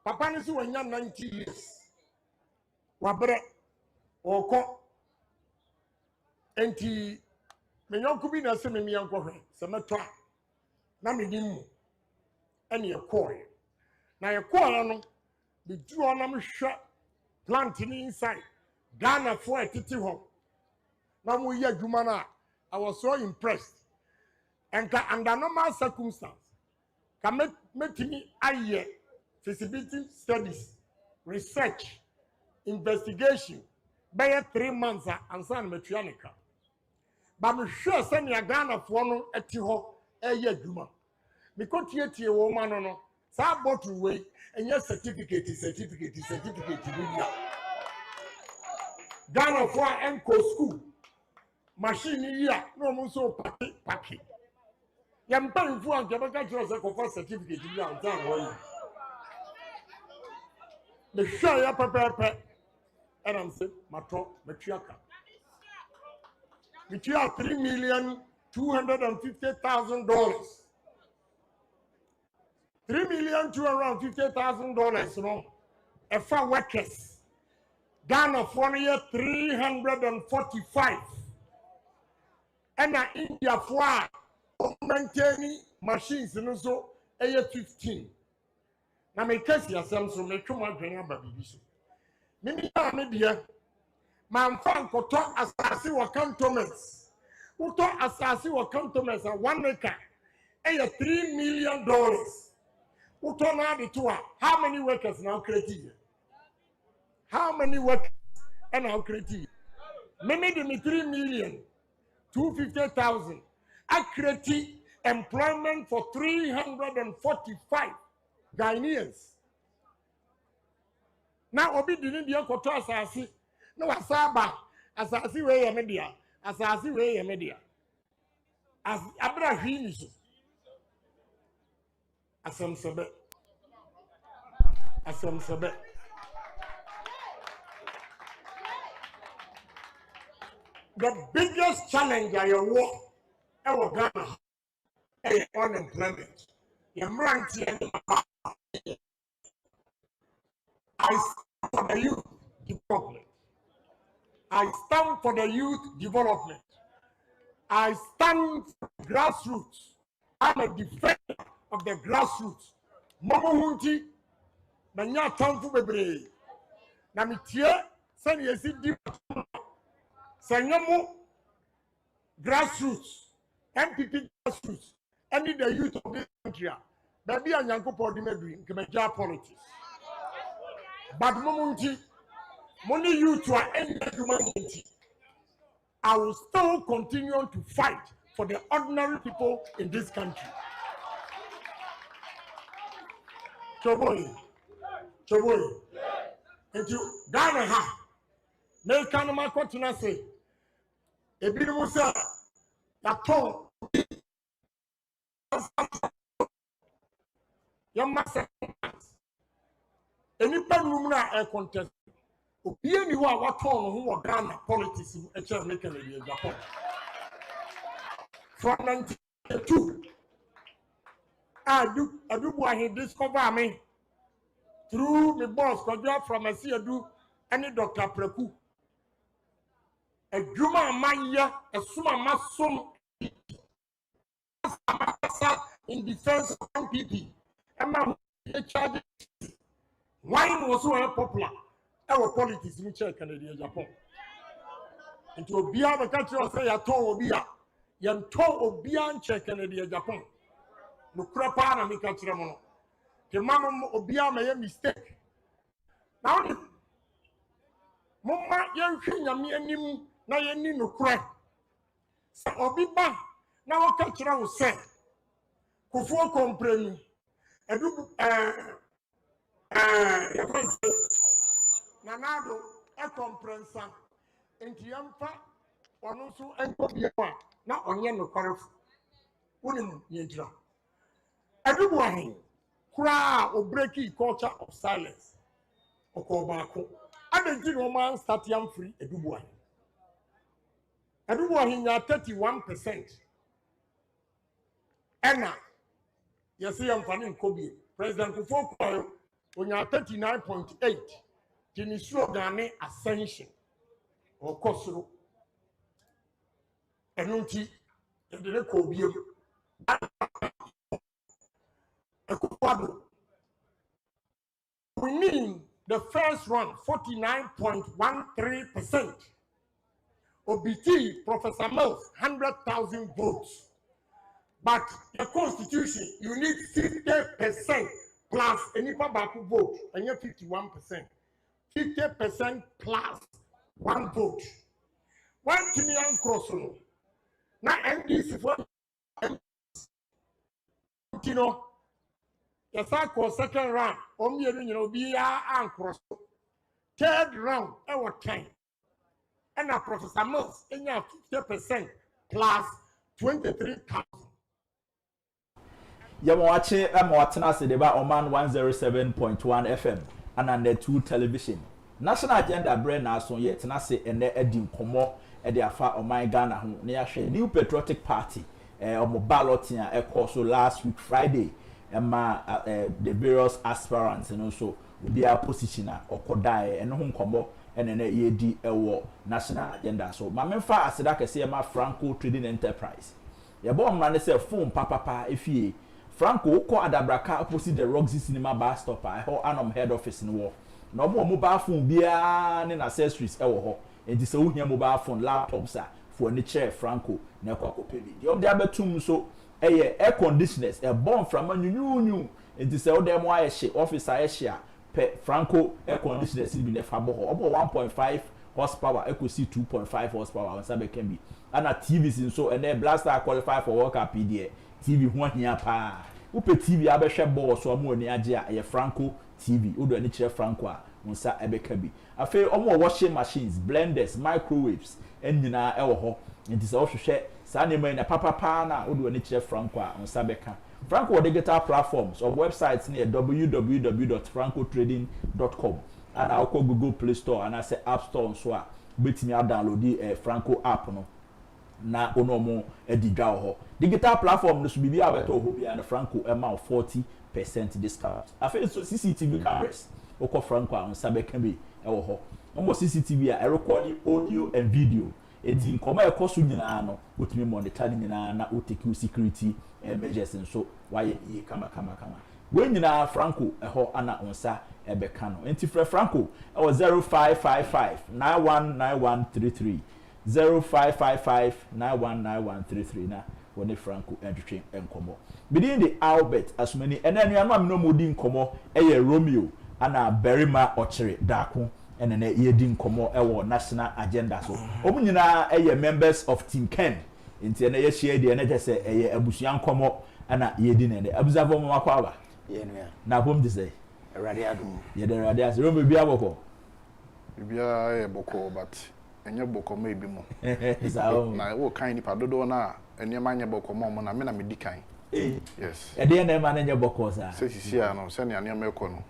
Papa ni so wanya 90 years. Wabre oko enti menyonku bi na se me mianko hwe se meto na me dim ene ekoe na ekoe no the do onam hwe plant ni inside Ghana for etiti ho na mo ye adwuma na I was so impressed and under normal circumstances can make me aye feasibility studies research investigation by 3 months and san metuanika but me sure say na Ghana for no eti ho eye adwuma me ko tie wo ma no sa bottle we enye certificate bibia Ghana for enco school machine here no mo so paki yam pan fu an jabaka jiro se ko for certificate bibia on tan wo the sure ya pepe and I'm saying matro metuaka metua $3,250,000 $3,250,000 no efa workers Ghana for the year 345 and India for maintaining machines no so a year 15 na me case yasem so me twoma dwen aba bibi so me dia man fan koto asase wa cantonments uto asase wa cantonments 1 acre $3 million uto na de to how many workers now created how many workers and now created me de me 3,250,000 I created employment for 345 Ghanaians. Now, Obi didn't be a koto asasi. No, asaba asasi we media. Asasi we media. As Abraham is. Asam sabe. The biggest challenge I war ever Ghana is unemployment. I stand for the youth development. I stand for the youth development. I stand for grassroots. I'm a defender of the grassroots. Momo hunti na nya tamfu bebre. Na mitie sani yesi di sanyamu grassroots, MPP grassroots, any the youth of this country. Baby and Yanko Podimedri, Kemeja politics. But Momunti, money you to end humanity. I will still continue to fight for the ordinary people in this country. Choboy. And you Ghana ha. Make Kanama continue say. Ebi Musa, Yaton. Your master. Any problem na contest. Obi ani ho a waton ho wo Ghana politics e chere make na the Agyapong. From 1992, Adu Buahi discover me through my boss Kodwa from Asiadu and Dr. Preku. A Juma Maya, a Suma Masum in defense of MPP. And now charge wine was so popular. Our politics in Canada, Japan. And to Obia, the country of say, I told Obia, Yan told Obia and Canada, Japan. No crapana, me catch them. The mamma Obia made a mistake. Now, Mama, young king, and me and him, now you need no crap. So Obiba, now I catch them, say, Kufo comprehend. And do, Nanado, a comprensa, and Tiampa, or no so and Popiapa, not on Yano Corf. Wouldn't you? Everyone, cry or breaky culture of silence or cobacco. I don't know man start young free a Dubois. Everyone in your 31%. Anna, you see, I'm funny Kobe, President Kufo. onya 39.8 tini slogan ascension or kosoro enunti edere ko biem akufo-addo winning the first round 49.13%. OBT Professor Mills 100,000 votes. But the constitution, you need 50% plus any baku vote, and you're 51%. 50% plus one vote. One Kenyan cross. Now, NDC for you know, the second round, be a cross. Third round, our time. And a Professor Mills, in 50% plus 23,000. Yamoache Amwatana Sedeba Oman 107.1 FM and under 2 television. National agenda brand now so yet Nase and the Edim Komo at the Afa Oman Ghana near New Patriotic Party or balloting a course last week Friday and the various aspirants and also be a positioner or Kodai and home combo and then ED national agenda. So my main fa as I say my Franco Trading Enterprise. Yabon man say phone papa if ye Franco ko adabraka opposite the Roxy Cinema bar stop ho anom head office no wo no mo mobile phone bia ne accessories e wo ho enti se wo hia mobile phone laptops a for ni chair Franco na kwako pebi de ob de abetum so air conditioners e bomb from anyunyu enti se wo dem wa ye office a ye pe Franco air conditioners bi ne fa bo ho obo 1.5 horsepower equal 2.5 horsepower on sabe can be and TVs in so and then blaster qualify for World Cup PDA TV ho hia pa upe TV abehwe ball so mo ni age a Franco TV odo ani kire Franco a unsa ebeka bi afi omo washing machines blenders microwaves enyina e wo ho nti se ohwehwe sa ne man na papa na odo ani kire Franco a unsa beka Franco digital platforms or websites near www.francotrading.com and I'll call Google Play Store and I say App Store so a betimi download the Franco app no na ono mo edidwa ho digital platform no so bibi abeto ho bia na Franco amount 40% discount afi so CCTV cameras oko Franco on sabeka bi e wo ho mo CCTV a record audio and video eti nkoma ekoso nyina no otimi monitor nyina na otake security measures so why ye kama when nyina Franco ho ana onsa ebeka no enti Franco e was 0555 919133 0555919133 na woni Franco entwetwe enkomo bidin the Albert asumani enanu anu amno modi nkomo eye Romeo ana Berima Ochire Dako enene yedi nkomo ewo national agenda so omu nyina eye members of Team Ken enti ene ye share de ene jese eye abusuan nkomo ana yedi nene abuzavo mo makwa ye no na bom de say erade adu ye de erade as Romeo bia boko bia e boko but enye boko ma ebi mo na wo kan ni padodo na enye ma nye boko mo na me na medi kan yes e de na ma na nye boko sa se sisi a no se ne ane ma ekọ no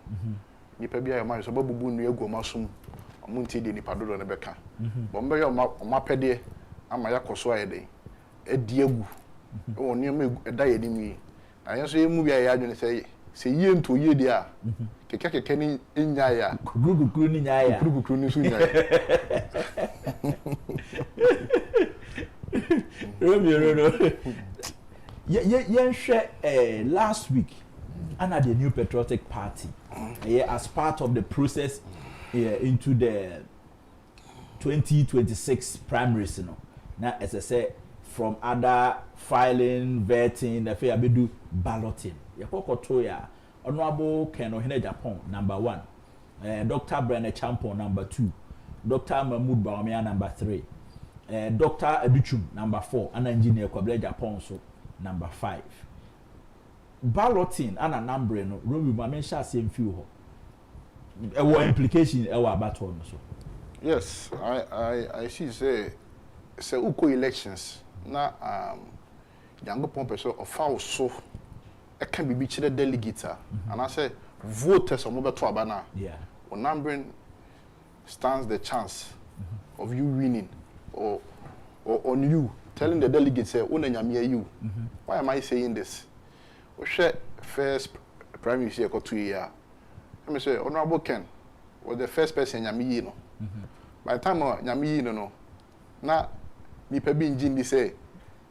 nipa bia ma so babubu nu egu masum omo nti de ni padodo na beka bo mbe yo ma pede ama yakoso ayede edi egu o ne ma eda ye ni mi ayenso ye mu bia ya adwene se yie nto yie de a keke ni nya ya guguguru ni nya ya guguguru ni su nya ya Romeo hwe last week under the New Patriotic Party as part of the process into the 2026 primaries now as I say from other filing vetting the fair bedu balloting yakokoto ya honorable Ken Agyapong number 1 Dr. Brenner Champon number 2 Dr. Mahmoud Bawumia number 3 Dr. Aduchum number 4 and engineer Agyapong so number 5 balloting and a number no Romy Mamensha same few ho implication about so yes I see say uko elections na yango pompe so of foul so e can be chire delegate and I say voters omo beto abana yeah on numbering stands the chance of you winning or on you telling the delegates say una nyame you why am I saying this we share first prime minister ko 2 year me say Honorable Ken was the first person nyame yi no. By the time nyame yi no na nipa bi ngin di say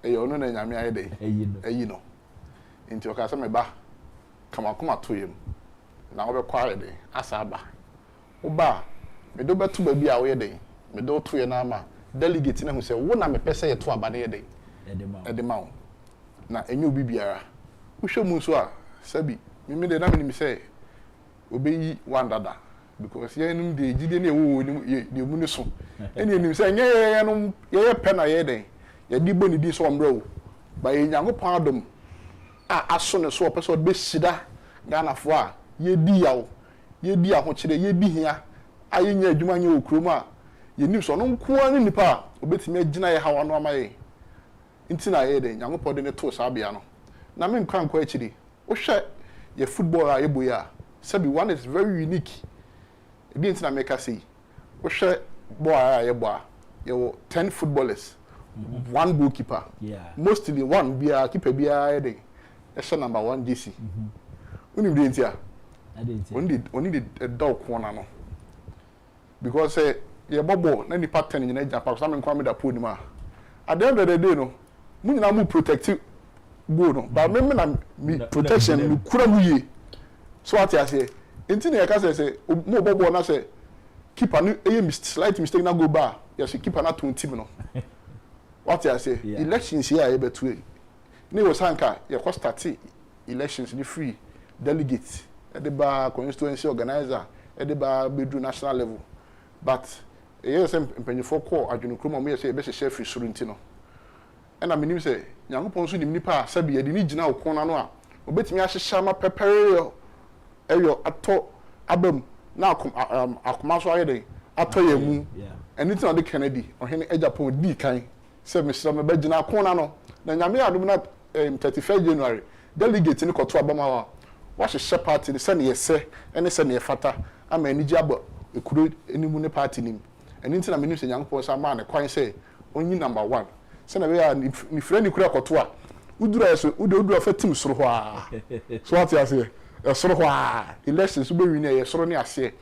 e ono na nyame aye dey eyi no nti o ka say me ba kama to yem na wo be kware dey asa aba wo ba me do beto ba bi a wo ye dey me do to ye na ama delegate na hu say wo na me pese ye to aba na ye dey e de ma wo na enye obi biara wo hwe mu so a sabi me de na me say obeyi one dada because ye num de gide na ewo ni mu ni so eni nim say nye ye no ye pe na ye dey ye di boni di so omra wo ba ye Nyankopon adom a aso ne so opese be sida Ghana fo a ye di yawo ye di ahokire ye di hia aye nya adwuma nya okrom a ye nim so no nko ani nipa a obetimi agina ye hawa no amaye nti na ye dey Nyankopon de ne to sa bia no na me nkwa nkwa akiri wo hwe ye football a ye boy a sabi one is very unique ebi nti na make say wo hwe boy a ye boy ye 10 footballers one goalkeeper mostly one bia keeper bia ye dey e number 1 DC uni bi ntia only the dog corner no because ye bobo na ni pattern nyina Agyapong so am nkwa me da po ni ma at the end of the day no mu nyina mu protect go no but me na protection ni kura mu ye so what you say enti na ye ka say mo bobo na say keeper no slight mistake na go ba ya say keeper na to team no what you say elections here e betu ni wo sanka ye ko start elections ni free delegates e de ba constituency organizer e de ba bedru national level but e say mpanyefo ko adwene krom mo ye say e be hye free surunti no e na menim say Nyankopon so nim nipa sabi ye de ni gina okona no a obetimi ahyehya ma pepere eyo ato abam na akoma so aye de ato ye mu anything on the Kennedy ohene Agyapong di kan say me sira me ba gina akona no na nyame adom na 31 January delegate ni koto abama wa hyehyɛ party ni se ne yese ene se ne fata ama anigi aba ekuro enimu ne party nim anything na menim say Nyankopon sa ma ne kwan say onyi number 1 se na be ya ni frɛ ni kura koto a udura yeso udura fa tim soro ho a so what you say soro ho a elections be win ye soro ne ase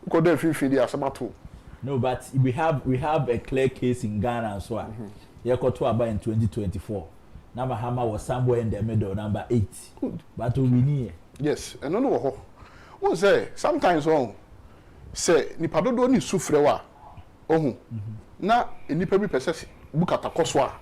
ko dey fifidi asamato. No, but we have a clear case in Ghana so ye koto aba in 2024 number hammer was somewhere in the middle number 8 but we need yes and no ho won say sometimes on say nipa dodo ni sufre wa ohun na nipa bi pese bukata koso a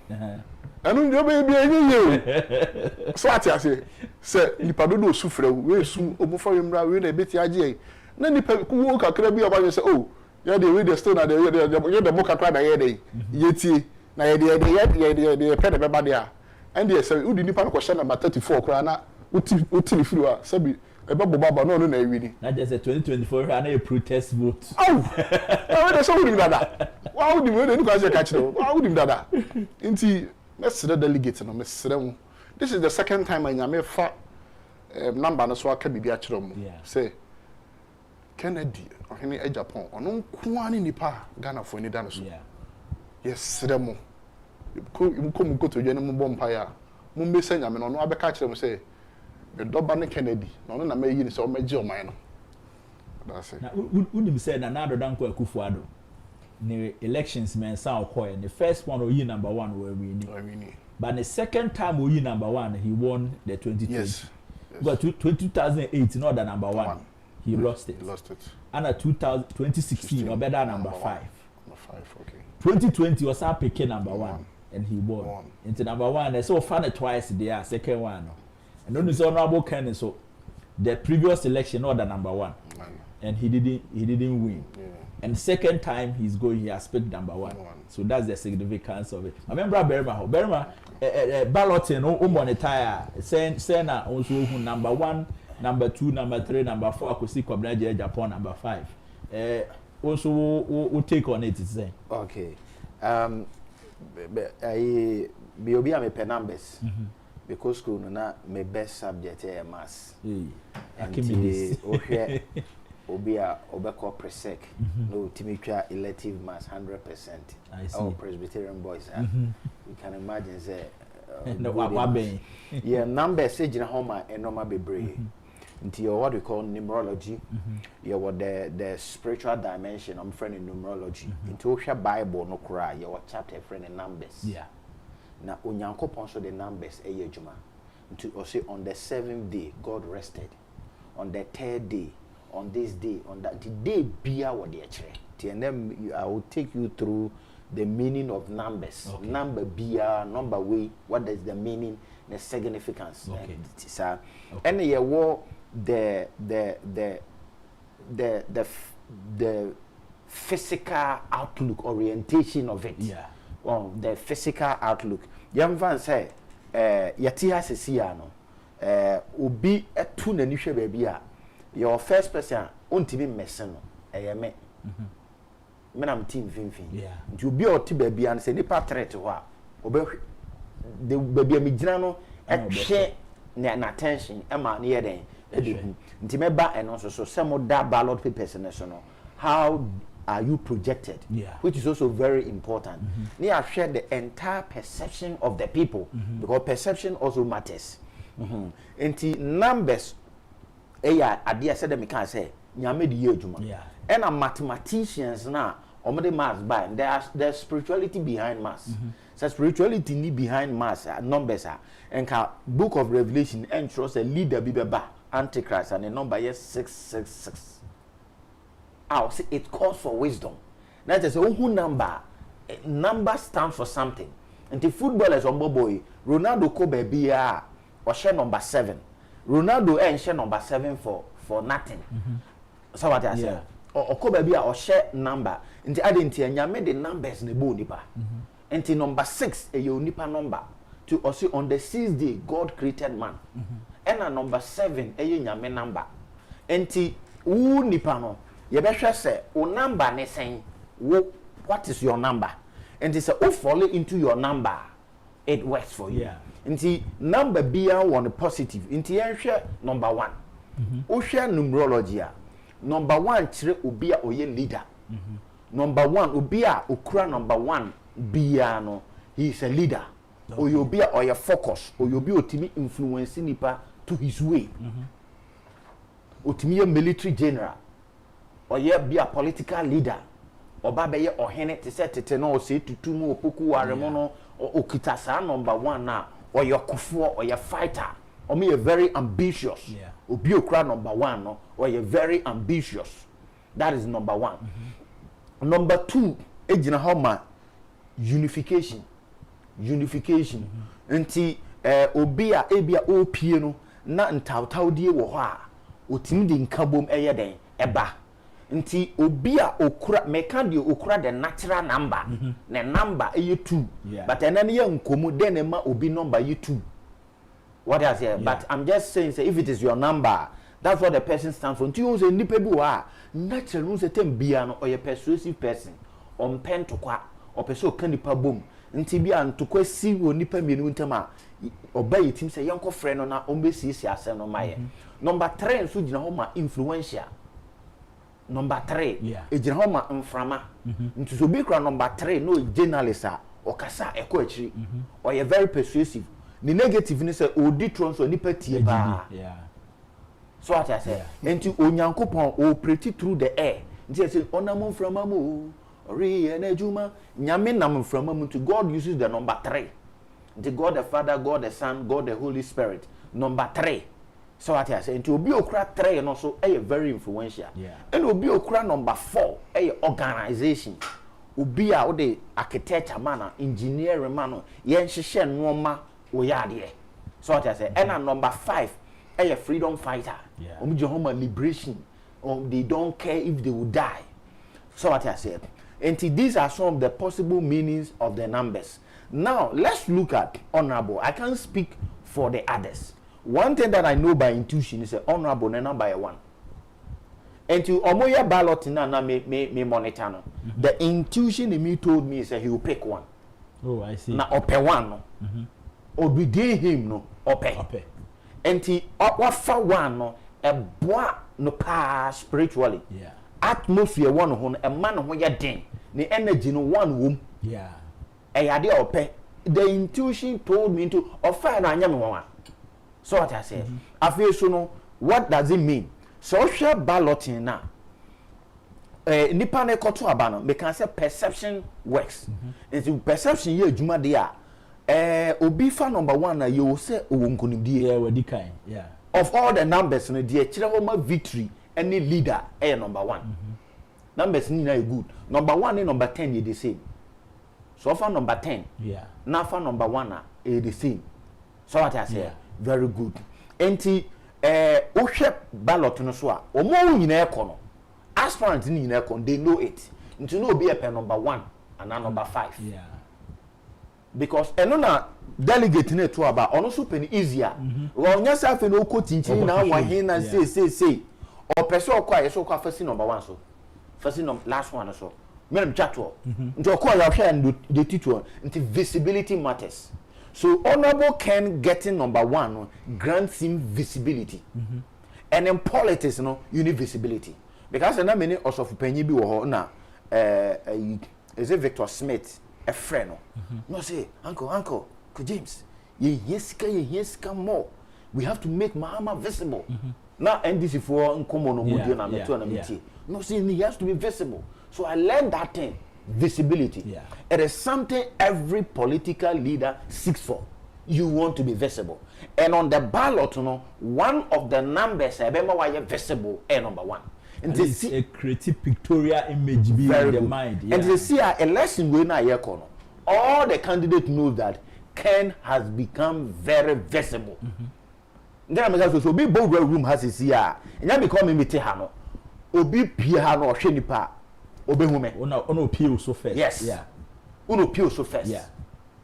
enu ndio be bi enye so ati ase say nipa dodo sufre we su omufo yemra we na beti age na nipa ku kakra bi oba say oh yeah we the stone na the book kakra na ye tie na ye the pede be ba dia and they say udi nipa no question number 34 kra na uti free wa sabi e be baba no na ewini na just 2024 na a protest vote we dey so udi dada wa udi we dey no kwase ka kire wa udi dada nti mesre delegate no mesre mu this is the second time anyame fa number no so aka bibia kire mu say Kennedy ohene Agyapong ono nkoani nipa Ghana fo ni da no so yes remo ko mu koto dwane mu bompa ya mu mbesa nyame no abeka kire mu say me doba ne Kennedy no na mayi ni say o magye o man no that's it na unim say na nado danko akufo-addo ne elections men san okoye the first one oyi number 1 were winning but the second time oyi number 1 he won the 2020 yes. But 2008 not the number 1 he lost it and 2016 or better number 5 okay 2020 was our picking number 1 and he won into number 1 and so fun twice there second one and then is Honorable Ken so the previous election not the number 1 and he didn't win and second time he's going he has picked number 1 so that's the significance of it. I remember Berma balloting monitor say na also number 1 number 2 number 3 number 4 akosi kwabna Agyapong number 5 also we'll take on it say okay I be obi am pe numbers because school na my best subject is maths and the ohwe obi a obeko presec no timitwa elective maths 100% our Presbyterian boys you can imagine say no yeah numbers say gina homa enoma bebre into what we call numerology. You what the spiritual dimension. I'm friend in numerology. Into your Bible no cry. You what chapter friend in numbers. Yeah. Now onyankopon so the numbers juma. Into also on the 7th day God rested. On the 3rd day, on this day, on that the day bia what the and then I will take you through the meaning of numbers. Okay. Number bia, number way, what is the meaning, the significance. Okay. And you war the physical outlook, orientation of it. Yeah. The physical outlook. Young fan say, Yatia Sesiano, Ubi a tune and you baby. Your first person, untibi messeno, me. Men am team finfin. Yeah. You be or ti baby and say nipa threat wa. Obe the baby mi gyina e hwe na attention e ma ne yeden e de hu. Nti meba eno so some da ballot papers ne so no. How are you projected? Yeah. Which is also very important. They have shared the entire perception of the people because perception also matters. Nti numbers adia said them can say nyame de yejuma. Yeah. And a mathematicians now omede maths by there's spirituality behind maths. So spirituality ni behind maths numbers and book of Revelation entros a leader bibeba antichrist and the number is 666. See, it calls for wisdom. That is who number stands for something. And the footballers on boy Ronaldo ko baby or share number 7. Ronaldo share number 7 for nothing. So what I say? Or ko baby or share number. And the identity and nyame the numbers ne bo nipa. And the number 6 a nipa number. To also on the 6th day God created man. And a number 7 a nyame number. And the nipa no. You better say, o number ne saying, what is your number? And it's a fall into your number, it works for you. Yeah. And the number be on the positive. In the share number 1. O share numerology. Number 1 chire ubia oye leader. Number 1 ubia okura number 1 biano. He is a leader. Or you be or your focus, or you be otimi influencing nipa to his way. Otimi military general. Or ye be a political leader, or babe or hene to set it no say to two more poku waremono or okitasa number 1 now, or your kufu or your fighter, or me a very ambitious, or be a crowd number 1 no, or you're very ambitious. That is number 1. Number 2, ejina homa unification. Nti obia ebia opie no na ntawtawdie wo ho a otimi de nkabom eyeden eba. Nti obia okura mekandio okura the natural number na number eye 2 but enane ye nkomu den ma obi number ye 2. What I say? But I'm just saying say if it is your number, that's what the person stands for. Nti you say nipa bi wa natural no say tem bia no or a persuasive person on pen to kwa or person kan nipa bom. Nti bia ntokwa si wo nipa mienu ntama oba yetim say yanko frɛ no na ombesi asɛm no maye. Number 3 nso gina ho ma influential. Number 3, ejina ho ma mframa. Nti so bi kra number 3 no journalist o kasa eko akiri. Or you very persuasive. The negative ni say odi tron so nipa tie ba. So what I say? Nti onyankopon o operate through the air. Nti say onam mframa mo ori enejuma nyame nam mframa mo to God uses the number 3. The God the Father, God the Son, God the Holy Spirit. Number 3. So what I say, into obi okra 3 and also very influential. And obi okra number 4, organization. Obi a the architecture man, engineer man, yen hihye noma oyade. So what I say, and number 5, freedom fighter. Obi Jehovah liberation. They don't care if they will die. So what I said. And these are some of the possible meanings of the numbers. Now let's look at honorable. I can't speak for the others. One thing that I know by intuition is honorable number 1. And to omoya ballot na me monitor no. The intuition in me told me is he will pick 1. Oh, I see. Na ope 1 no. Obey him no ope. And ti wafa 1 no e boa no pa spiritually. Atmosphere 1 ho e man ho ye den. The energy no 1 wom. Eyade ope. The intuition told me to offer na anya me 1. So what I said, I feel so no what does it mean? Social balloting now. Nipa ne koto abano, me can say perception works. It's perception ye juma dia. Obi fa number 1 na you say owonkonimdie. Yeah, we kind. Yeah. Of all the numbers no dia chirehoma victory any leader number 1. Numbers ni na good. Number 1 and number 10 you the same. So for number 10. Yeah. Now for number 1 the same. So what I say, very good. Enti ohwe ballot no so a omo nyina ekono. Aspirants ni nyina ekono, they know it. Nti no be a number 1 and number 5. Yeah. Because na delegate na to about ono so pen easier. Wo nya safe no ko tinchini na wa hin na say. Or person okwa yeso kwa first number 1 so. First number last one so. Mem chatwo. Nti okwa ya hwe and the title nti visibility matters. So Honorable Ken getting number 1 grants him visibility. And in politics you need visibility. Because na many also penyi bi wo ho na is it Victor Smith a friend no say uncle James ye sika more. We have to make Mahama visible. Now NDC for nkomo no mudi na meto na meti. No say he has to be visible. So I learned that thing. Visibility. Yeah. It is something every political leader seeks for. You want to be visible. And on the ballot, one of the numbers remember why you're visible number 1. And they see a creative pictorial image be in the mind. Yeah. And they see our election when all the candidates know that Ken has become very visible. Then I'm so be bold room has his here. And then become me Obi pia no shenipa. Ono appeal so first. Yes. Yeah. Uno appeal so first. Yeah.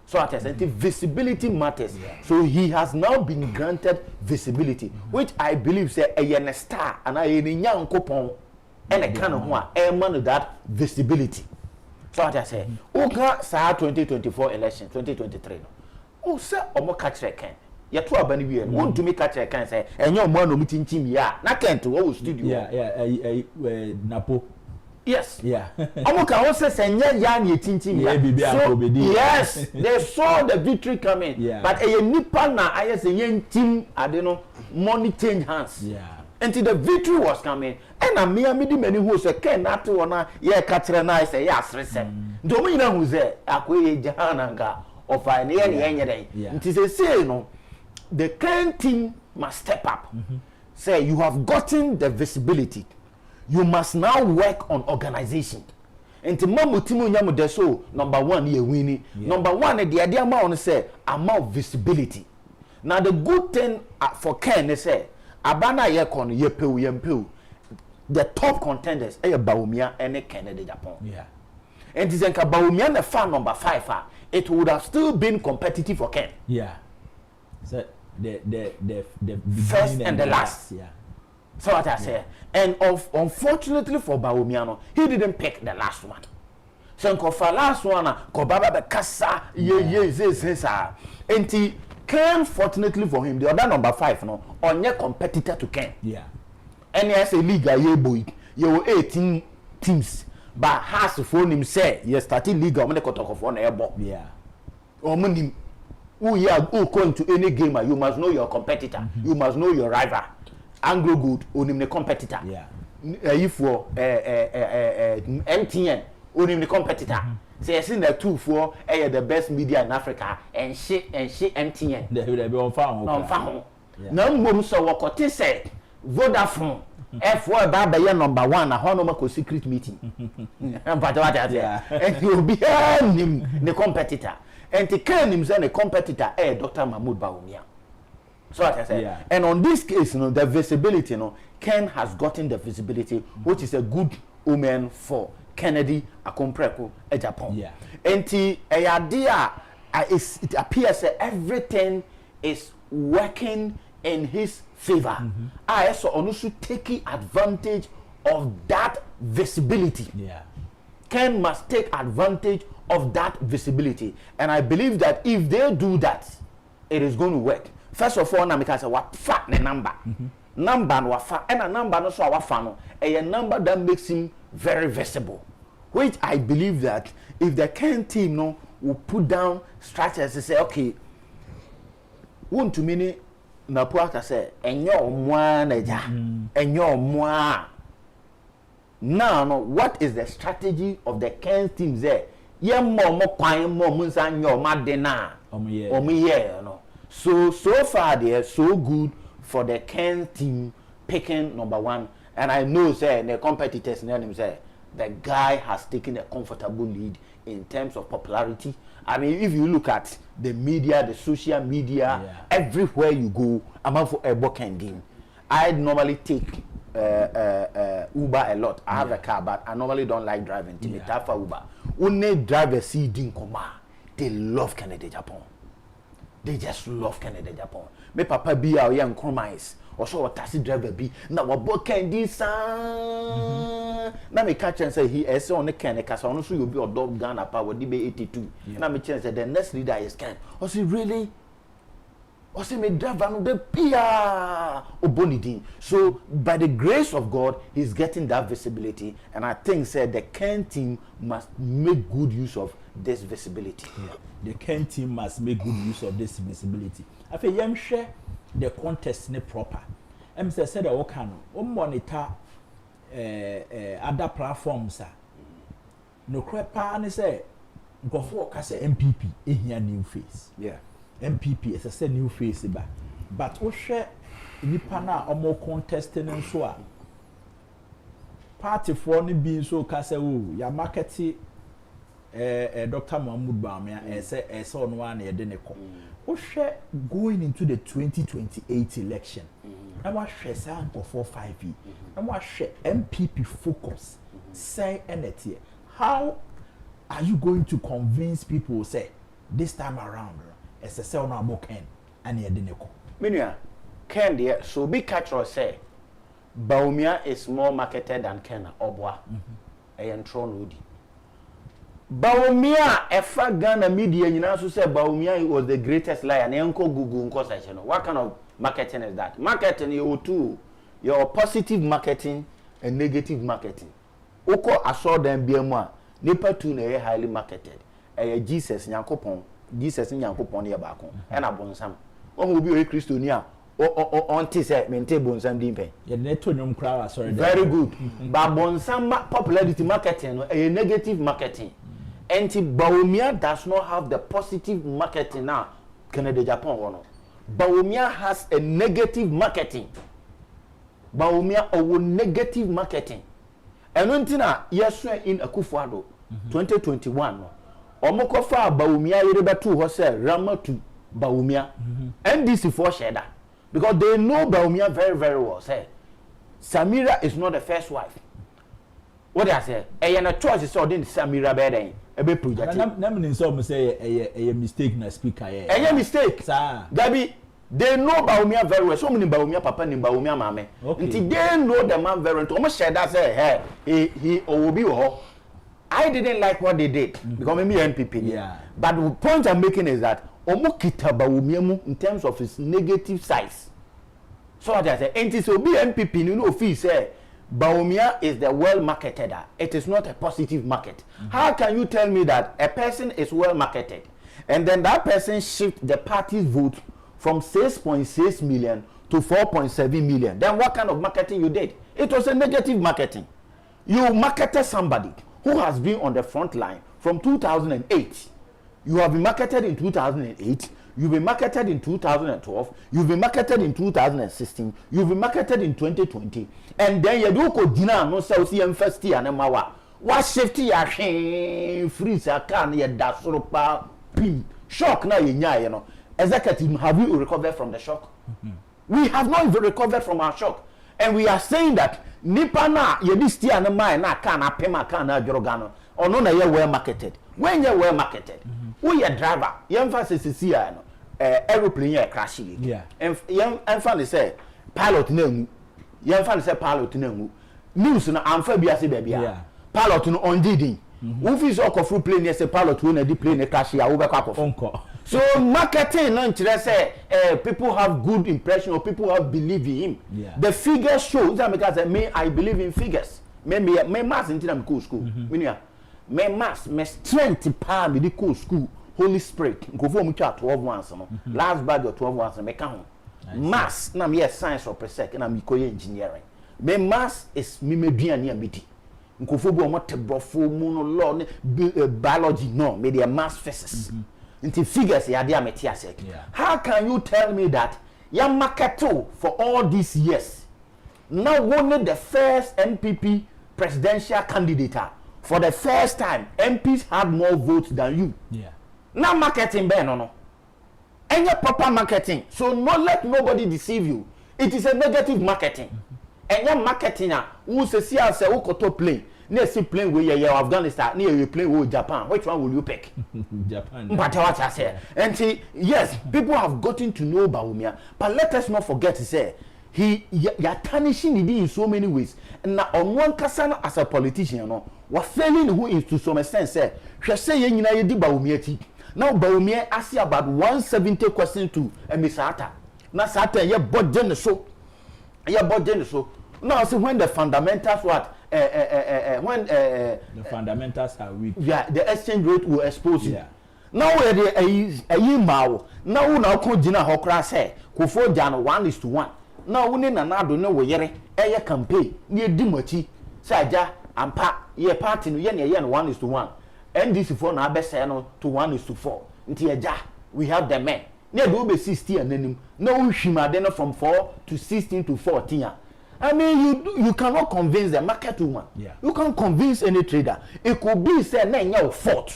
So at visibility matters. Yeah. So he has now been granted visibility, which I believe say a star and a young coupon and a kind of one man that visibility. So what I say, Oka sa 2024 election, 2023. Oh, sir, omo catch a can. Ya to abani we want to make catch a can say, and your man no meeting team ya. Na can to what studio. Yeah, Napo. Yes. Yeah. Amoka also say yan ye tintin ya. So, yes, they saw the victory coming. Yeah. But a nipa na I say yen team I don't know money change hands. Yeah. Until the victory was coming. And a me di many who say ken na to na ye katre na say ya srese. Do me na hu say akwe jahananga of an yen yen. Until say no the Ken team must step up. Say you have gotten the visibility. You must now work on organization. And to mamu timu nyamu deso number 1 ye winning. Number 1 the idea ma on say amount visibility. Now the good thing for Ken is say abana ye kon ye peu. The top contenders e Baumia and Kennedy Agyapong. Yeah. And this enka Baumia na fan number 5 it would have still been competitive for Ken. Yeah. So the first and the last. Yeah. So what I say, and unfortunately for Baumia, he didn't pick the last one. So for last one, Kobaba be kasa and Ken, fortunately for him, the other number 5 on your competitor to Ken. Yeah. And as a league, you were 18 teams, but has to phone him say you started league on the Kotoko for an airborne. Yeah. Or money. Who going to any game, you must know your competitor, you must know your rival. Anglo good onim the competitor. Yeah. If for MTN onim the competitor. Say seen the 2 for the best media in Africa and she MTN. They will be on farm. Now mum so what say Vodafone F4 baba number 1 a honorable secret meeting. But what I say. And you will be him the competitor. And to Ken him the competitor Dr. Mahmoud Baumia. So what I say, and on this case, the visibility, Ken has gotten the visibility, which is a good omen for Kennedy Agyapong. Yeah. And the idea it appears that everything is working in his favor. I also taking advantage of that visibility. Yeah. Ken must take advantage of that visibility, and I believe that if they do that, it is going to work. First of all, na make say what fat the number. Number no fa and a number no so our fan a number that makes him very visible. Which I believe that if the Ken team will put down strategies to say, okay, want to many na puaka say enyo omwa na ja enyo omwa. Now no, what is the strategy of the Ken team there? Ye mo kwan mo munsa nyo ma de na omuye no. So far they are so good for the Ken team picking number 1, and I know say the competitors name say the guy has taken a comfortable lead in terms of popularity. I mean, if you look at the media, the social media, everywhere you go, I'm out for a bookending. I normally take Uber a lot. I have a car, but I normally don't like driving. For Uber, when they drive a CD Koma, they love Canada, Japan. They just love Canada, Japan. Me papa be our young compromise. Also a taxi driver be na wabo kendi san na me catch and say he is on the can kasa ono so you be odom Ghana pa we be 82 na me chance the next leader is can o say really o say me driver no be pia obonidin. So by the grace of God he's getting that visibility, and I think said the Ken team must make good use of this visibility. The Ken team must make good use of this visibility. I feel yam share the contest ne proper. Said the Okano, monitor other platforms. No crepa and say, go for MPP in here new face. Yeah. MPP is a say new face, but we share Nipana or more contesting and so on. Party for any being so castle, ya marketing Dr. Mahmoud Bamia, say, son one a deneko. Going into the 2028 election, I want to share for 5 years. I want to share MPP focus. Say anything. How are you going to convince people? Say this time around, as a sell now more Ken and a dineko. Minya, Ken there. So big catcher say, Baumia is more marketed than Ken Obwa. I am Tron Baumia, a Ghana media, you know, so say Baumia was the greatest liar. And Uncle Google, what kind of marketing is that? Marketing, you too. Your positive marketing and negative marketing. Oko assure them be more. Nipa too na highly marketed. Jesus Nyankopon, Jesus Nyankopon ya bako. Ena bonsam. Who be a Christiania? Auntie say maintain bonsam dimpe. Yeah, netonyum crowd sorry. Very good. But bonsam popularity marketing, a negative marketing. Baumia does not have the positive marketing now. Canada, Japan, or no. Baumia has a negative marketing. Baumia or negative marketing. And until yes, in akufo-addo 2021, Omokofa Baumia Yereba 2 was Rama to Baumia. NDC for Sheda. Because they know Baumia very, very well. Say, Samira is not the first wife. What I say? A choice is ordinary Samira Beden. A bit project. Naming some say a mistake na speaker. A mistake, sir. Gabi, they know Baumia very well. So many Baumia papa and Baumia mame. Until they know the man very well. Almost said that say, hey, he will be ho. I didn't like what they did because maybe NPP. Yeah. But the point I'm making is that Omukita Baumia in terms of its negative size. So what I say, and so be NPP, you know, fee say. Baumia is the well marketed. It is not a positive market. How can you tell me that a person is well marketed and then that person shift the party's vote from 6.6 million to 4.7 million? Then what kind of marketing you did? It was a negative marketing. You marketed somebody who has been on the front line from 2008. You have been marketed in 2008. You've been marketed in 2012. You've been marketed in 2016. You've been marketed in 2020. And then you do go dinner no South first year and mawa. What safety ya freeze a can ya that sort of pin shock na you know. Executive, have you recovered from the shock? We have not even recovered from our shock. And we are saying that nipa na ye this year and my na can a pema can a jorogano or no na ye well marketed. When you well marketed, who your driver, you emphasis is here. Aeroplane here crashing. Yeah. And emphasis say pilot name. You emphasis say pilot name. News na amphibious baby. Yeah. Pilot no on diding. Who feels all of plane yes a pilot when the plane crash here over Uncle. So marketing no interest say people have good impression or people have believe in him. Yeah. The figures show that because I believe in figures. Me mass into them cool school. Me mass me strength power me the cool school. Holy Spirit, go for me 12 months. Last bag of 12 months, me count. Mass na me science or presec na me koye engineering. Me mass is me meduane amedi. Nkofo bi o mo tebrofo mu no law biology no me the mass physics. Into figures ya dia meti ase. How can you tell me that ya marketo for all these years? Now only the first MPP presidential candidate for the first time MPs had more votes than you. Yeah. Now marketing be no. Any proper marketing. So no let nobody deceive you. It is a negative marketing. Any marketing who say as who koto plane. Na see plane where you Afghanistan, na you plane with Japan. Which one will you pick? Japan. But what I say. And yes, people have gotten to know Bawumia, but let us not forget to say you are tarnishing it in so many ways. And now on one kasana as a politician, you know, we're failing who is to some extent say, she say you know you di Bawumia ti. Now Bawumia ask you about 170 questions to Emisata. Now Sata ye budget so. Ye budget so. Now see when the fundamentals what when the fundamentals are weak. Yeah, the exchange rate will expose you. Yeah. Now where the a now ko gina hokra say Kufo Jano 1:1. Now we na do no we yere eye campaign near Dimochi Saja ampa ye party no ye 1:1. NDC for na be say no to 1:4. Nti eja we have the men. Near do be 60 and then no hima then from 4 to 16 to 14. I mean, you cannot convince the market woman. Yeah. You can't convince any trader. It could be said na your fault.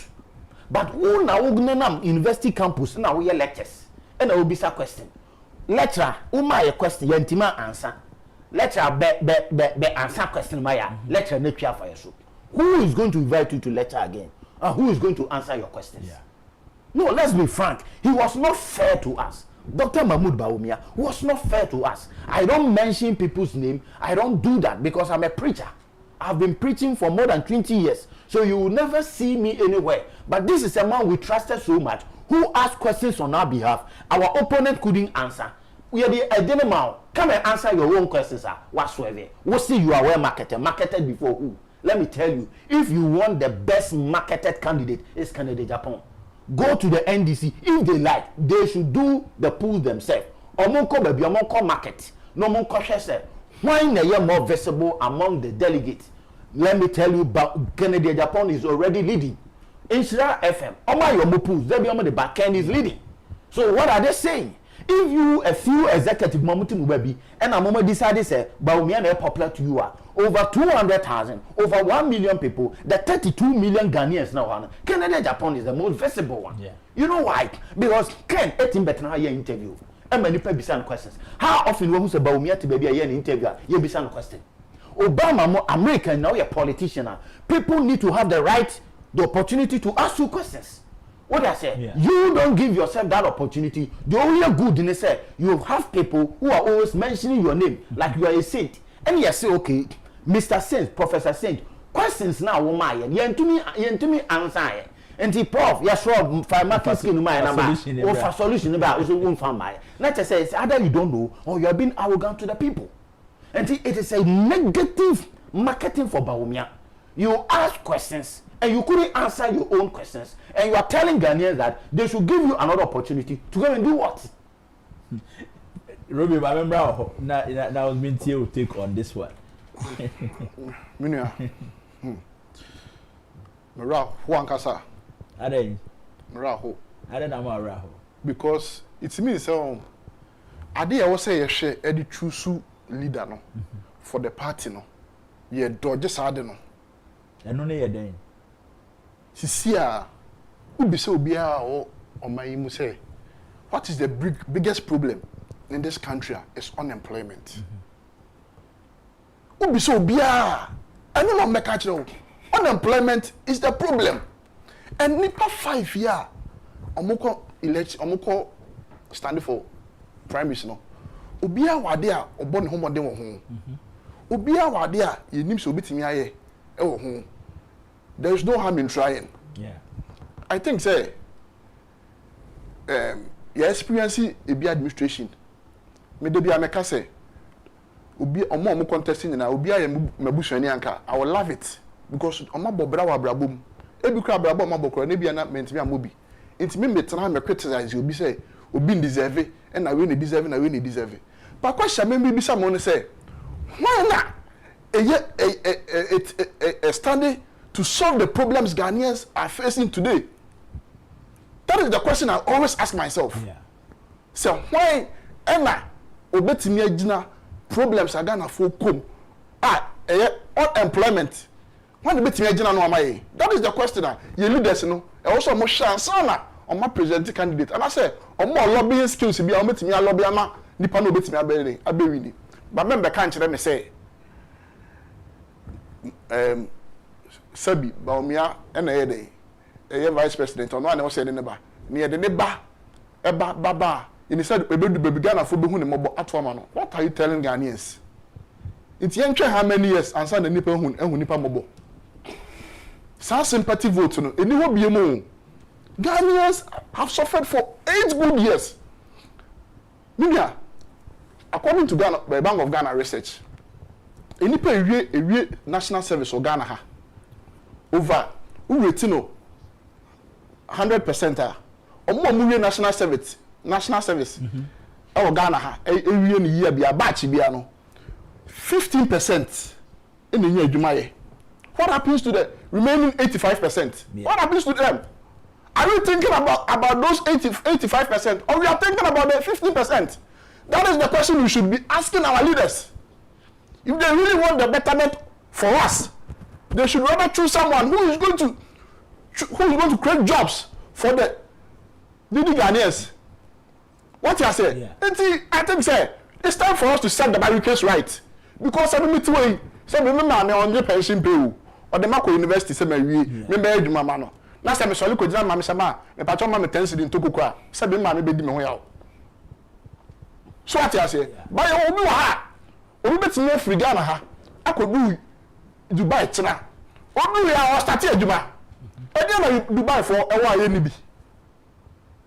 But who now university campus now we lectures. And I will be a question. Lecturer, who my question? Yentima answer. Lecturer be answer question Maya. Lecturer not care for your soup. Who is going to invite you to lecture again? And who is going to answer your questions? Yeah. No, let's be frank. He was not fair to us. Dr. Mahmoud Bawumia was not fair to us. I don't mention people's name. I don't do that because I'm a preacher. I've been preaching for more than 20 years. So you will never see me anywhere. But this is a man we trusted so much who asked questions on our behalf. Our opponent couldn't answer. We are the identical. Come and answer your own questions, whatsoever. We'll see you are well marketed. Marketed before who? Let me tell you, if you want the best marketed candidate, it's candidate Agyapong. Go to the NDC. If they like, they should do the pool themselves. Omonko baby, omonko market. No monko share. Why na ye more visible among the delegates? Let me tell you, Kennedy Agyapong is already leading. Insura FM, Oma your pools, they be on the back end is leading. So what are they saying? If you a few executive momentum baby, and a moment decided say, Bawumia na popular to you are over 200,000, over 1 million people, the 32 million Ghanaians now. Kennedy Agyapong is the most visible one. Yeah. You know why? Because Ken etim better now your interview. And many people be questions. How often when who say Bawumia to baby a interview, you be question. Obama more American now you're a politician. People need to have the right, the opportunity to ask you questions. What I say, yeah. You don't give yourself that opportunity. The only good in it say you have people who are always mentioning your name like you are a saint. And you say, okay, Mr. Saint, Professor Saint, questions now woman, you to me answer. And the prof, yes, sure, for market skin my number or for solution about also won't find my. Not to say it's either you don't know or you are being arrogant to the people. And it is a negative marketing for Bawumia. You ask questions and you couldn't answer your own questions, and you are telling Ghanaians that they should give you another opportunity to go and do what? Robbie, I remember now was meant to take on this one. Minya. Mera ho ankasa. Ade. Mera ho. Ade na ma ra ho. Because it means ade I was say ye edi choose leader no for the party no. Ye dodge sade no. Eno ne ye den. Sisia ubi say obia o omayimu say what is the biggest problem in this country is unemployment. Ubi say obia I no make catch unemployment is the problem. And nipa 5 year omoko election omoko stand for primaries no obia wade a obo ne homode wo ho obia wade a yenim se obitimi aye e wo ho. There is no harm in trying. Yeah. I think say your experience in the administration me dey be ameka say obi omo contesting na obi aye mabusuani anka I will love it because omo bobra wa brabom ebi kra brabom omo bokra na bia na mentimi amobi intimi metena me criticize obi say obi deserve and na we ne deserve na we ne deserve but question me be some say why not a study to solve the problems Ghanaians are facing today. That is the question I always ask myself. Yeah. So why Emma obetimi agina problems are Ghana for come unemployment. Why the betimi agina no amaye? That is the question. You leaders no also mo chance na on my presidential candidate. And I say on more lobbying skills be on betimi lobby ama nipa no betimi abewini. But member can't let me say Sabi Baumia and a vice president on one was said in the bar near the Baba. And he said, baby Ghana for being mobile at Wamano. What are you telling Ghanaians? It's young how many years and send the nipper who and nipper mobile. Some sympathy vote no, and it will be a moon. Ghanaians have suffered for 8 good years. Media, according to Ghana, the Bank of Ghana Research, a national service or Ghana over Uretino 100% or more national service or Ghana a year be a batch biano 15% in the year Jumaye. What happens to the remaining 85%? Yeah. What happens to them? Are you thinking about those 85% or we are thinking about the 15%? That is the question we should be asking our leaders. If they really want the betterment for us, they should rather choose someone who is going to create jobs for the Ghanaians. What you are saying? Yeah. I think it's time for us to set the barricades right. Because I'm meeting way, say remember on your pension pay or the Mako University say remember Ejuma mano. Last time I saw you could jam mama sama, me patron mama Kencity in Tokukwa, say be mama be di me ho. So what you say? But you obi wa ha. Obi betime free Ghana ha. Akodu Dubai tena. Obi ya start Ejuma. Ede na Dubai for ewa aye ni bi.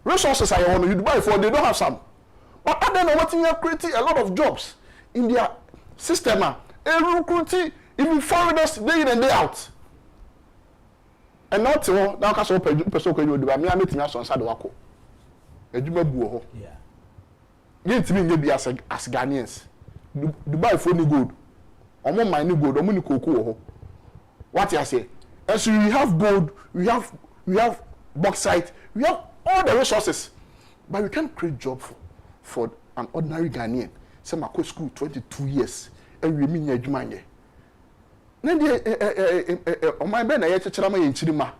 Resources are on Dubai for they don't have some. But then what you creating a lot of jobs in their system recruiting even foreigners day in and day out. And not now can so person can you do me meet me so side wako. Ejuma bu ho. Yeah. Get me be as Ghanaians. Dubai for ni gold. Omo mine ni gold, omo ni cocoa ho. What you say? And so we have gold, we have bauxite, we have all the resources, but we can't create job for an ordinary Ghanaian. Say my school 22 years, and we mean Ejuma. Then on my bed, I chechara ma yenchirima.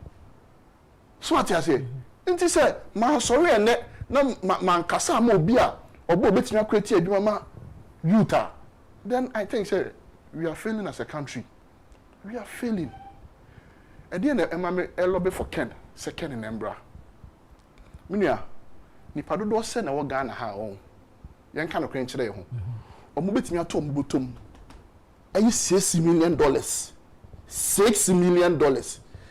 So what you say? Nti say ma sorry and na man kasa ma obi a obo betimi create Ejuma ma youth. Then I think say we are failing as a country. We are failing. And then I lobby for second in Embra. Minia, nipa dodo se na wo Ghana ha on. Yen kan okran kire ho. Omo betimi ato omo botom. Ayi $6 million. $6 million.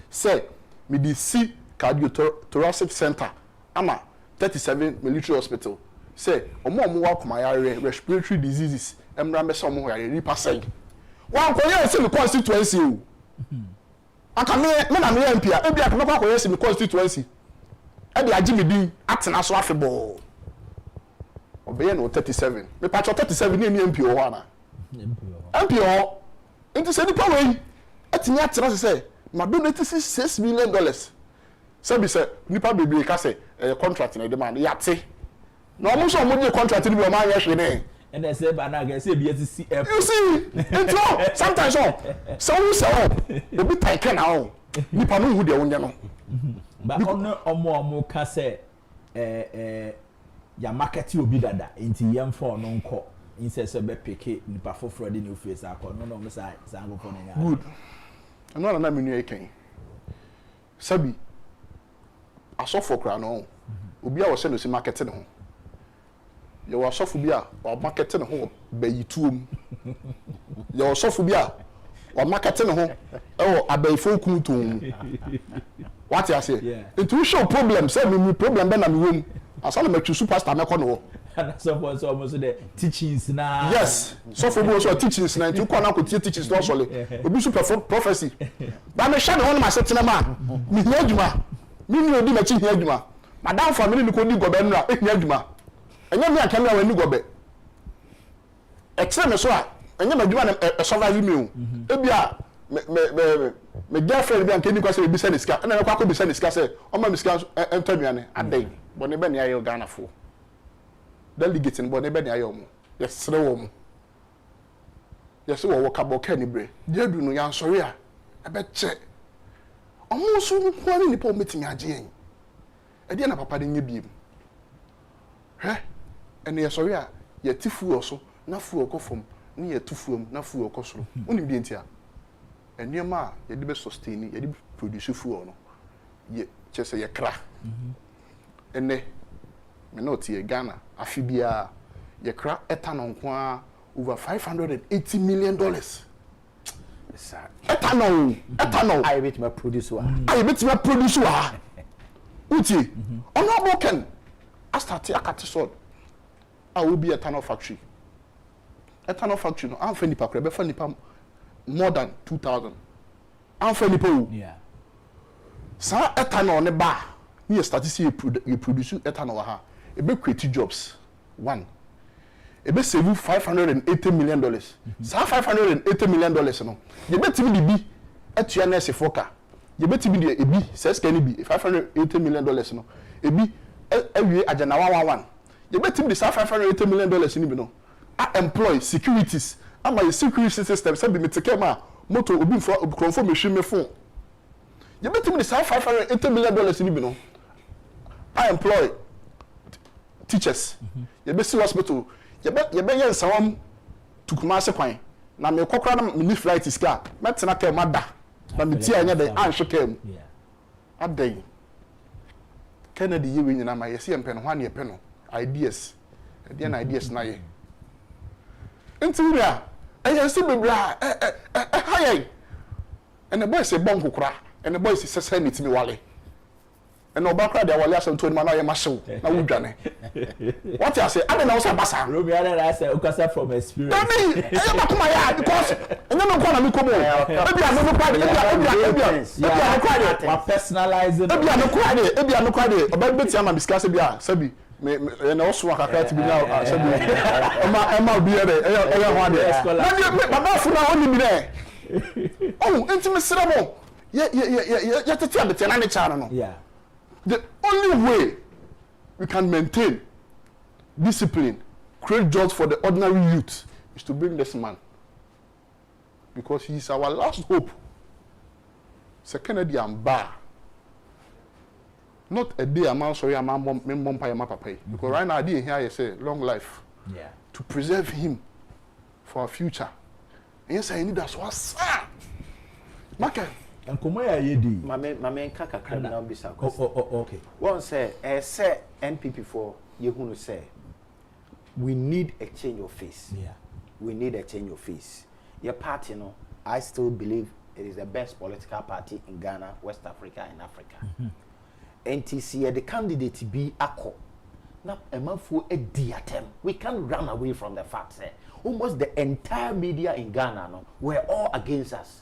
Say me di see cardiothoracic center ama 37 military hospital. Say omo wa komaya respiratory diseases. Embra me so omo ya ripa say. Wan koye se me constituency o. Aka me na me MP a ebi aka me koye se me constituency. E dey agi me din atena so afebo. Obeye no 37. Me patcho 37 ni MP o ho ana. MP o. Nti se nipa wey atini atena se ma donate $6 million. Se bi se nipa bebre ka se contract na demand yate. Na omo so omo dey contract ni bi o ma ye hwe ne. And I say, but now I say, you see, sometimes so a bit tight now. You know who they own. But on more can say, your market will be that into young for non call. Instead of a picket, Nipa for Friday new face. I call no side. Good. I'm not an ammunition king. Sabi, I saw for crown on. Ubia was sent to see marketing home. You are sophobia or marketing home by you too. You are sophobia or marketing home or a bay folk to what I say. Intuition problem, say me problem, then I'm room. I saw them to superstar. And someone's almost the teachings now. Yes, sophobia also teachings now. You can't go teachings also. We be super prophecy. But I'm sure the one myself, man. Me here, Juma. Me no do my chin here, Juma. madam family ni ko ni gobe nra ehia adwuma enya me akame a wani gobe me so a enya madwuma na survive me o ebia me girlfriend bi anke ni kwase bi send iska na me kwa ko bi send iska say o ma miska entaduane adan bo ne be ne ayo Ghana fo delegate ni bo ne be ne ayo mo yesre wo mo yesi wo kabo ka ni bre jedu no yan sori a ebe che omo so ko ni nipa o metimi age yen e de na papa de nye biem he ene yesori a ye tifu oso na fu okofom ni ye tufu am na fu okosoro oni bi entia eniema a ye de be sustain ye de produce fu no ye chese ye kra ene me not ye Ghana afibia ye kra etano nko a over $580 million. Yes, sir. Ethanol. I bet my producer. Uti. Honorable Ken. I started a catisol. I will be a ethanol factory. Ethanol factory. No, I'm funny paper. Funny more than 2,000. I'm funny po. Yeah. So ethanol on the bar. We start to see you produce ethanol. It be create jobs. One. Ebe save $580 million. Sa $580 million no. You bet me bi etua na se foka. You bet me the ebi says can be $580 million no. Ebi awie agena 111. You bet me the $580 million ni bi no. I employ securities. Am my security system say be me take ma motor obi for confirm machine me phone. You bet me the $580 million ni bi no. I employ teachers. You bet see hospital ye be yen sawam tukuma se kwan na me kokora na me flight iska metena ka mada na me tia nya de anhwe kam adai Kennedy ye we nyina ma ye se empe no hwa ne epe no ideas e na ideas na ye ntira e se bebra haye and the boy say bon kokora and the boy say sanity me wale and no background they wale asem to ni ma na ye mahyew na wudwane what you say I don't know say basa Romy I say ukasa from experience baby e ba kuma ya because enye no kwa na me komo ebi a no kwa de ebi a personalizing ebi a no kwa de oba beti ama discuss ebi a sabi me na oso akaka ti bi na sabi ema obi ere e ho ade na baba fu na oni mi de oh enti me sere mo ye tete abete na ne cha no yeah. The only way we can maintain discipline, create jobs for the ordinary youth is to bring this man. Because he is our last hope. Sir Kennedy and Bar. Not a day a man sorry a man mom papa. Because right now I did hear you say long life. Yeah. To preserve him for our future. And yes, I need that so Market. And come here, yedi. Mame kaka criminal bisa. Okay. One say NPP for Yehunu say we need a change of face. Yeah. We need a change of face. Your party, I still believe it is the best political party in Ghana, West Africa, and Africa. NTC, the candidate be Ako. Now, a month for a diatem. We can't run away from the fact that almost the entire media in Ghana were all against us.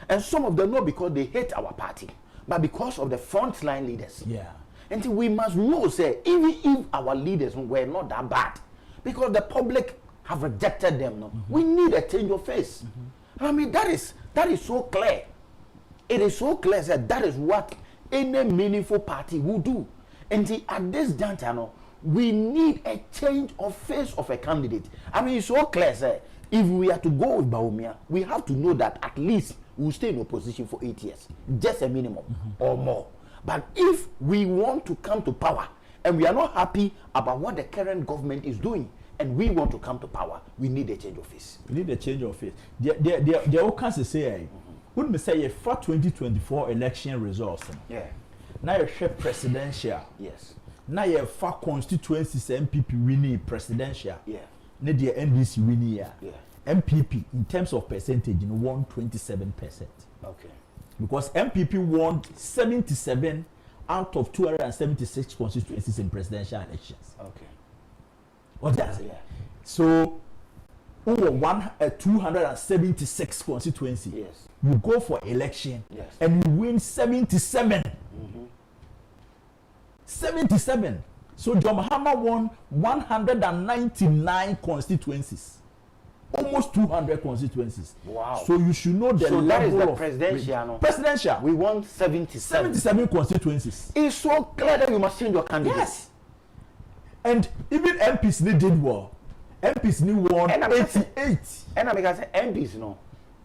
And some of them not because they hate our party, but because of the frontline leaders. Yeah. And we must know, say, even if our leaders were not that bad, because the public have rejected them, we need a change of face. I mean, that is so clear. It is so clear that is what any meaningful party will do. And at this juncture, we need a change of face of a candidate. I mean, it's so clear, sir. If we are to go with Bawumia, we have to know that at least we'll stay in opposition for 8 years, just a minimum or more. But if we want to come to power and we are not happy about what the current government is doing and we want to come to power, we need a change of face. We need a change of face. The all kinds of say, wouldn't say for 2024 election results. Yeah. Now you share presidential. Yes. Now you for constituencies MPP winning presidential. Yeah. Now the NDC winning here. Yeah. MPP in terms of percentage won 27%. Okay. Because MPP won 77 out of 276 constituencies in presidential elections. Okay. What does it? Yeah. So, over 276 constituencies. Yes. You go for election. Yes. And you win 77. 77. So John Mahama won 199 constituencies. Almost 200 constituencies. Wow. So you should know the so level that is the of presidential. No? Presidential. We won 77 constituencies. It's so clear that you must change your candidate. Yes. And even MPs did well. MPs won 88. And I say MPs no.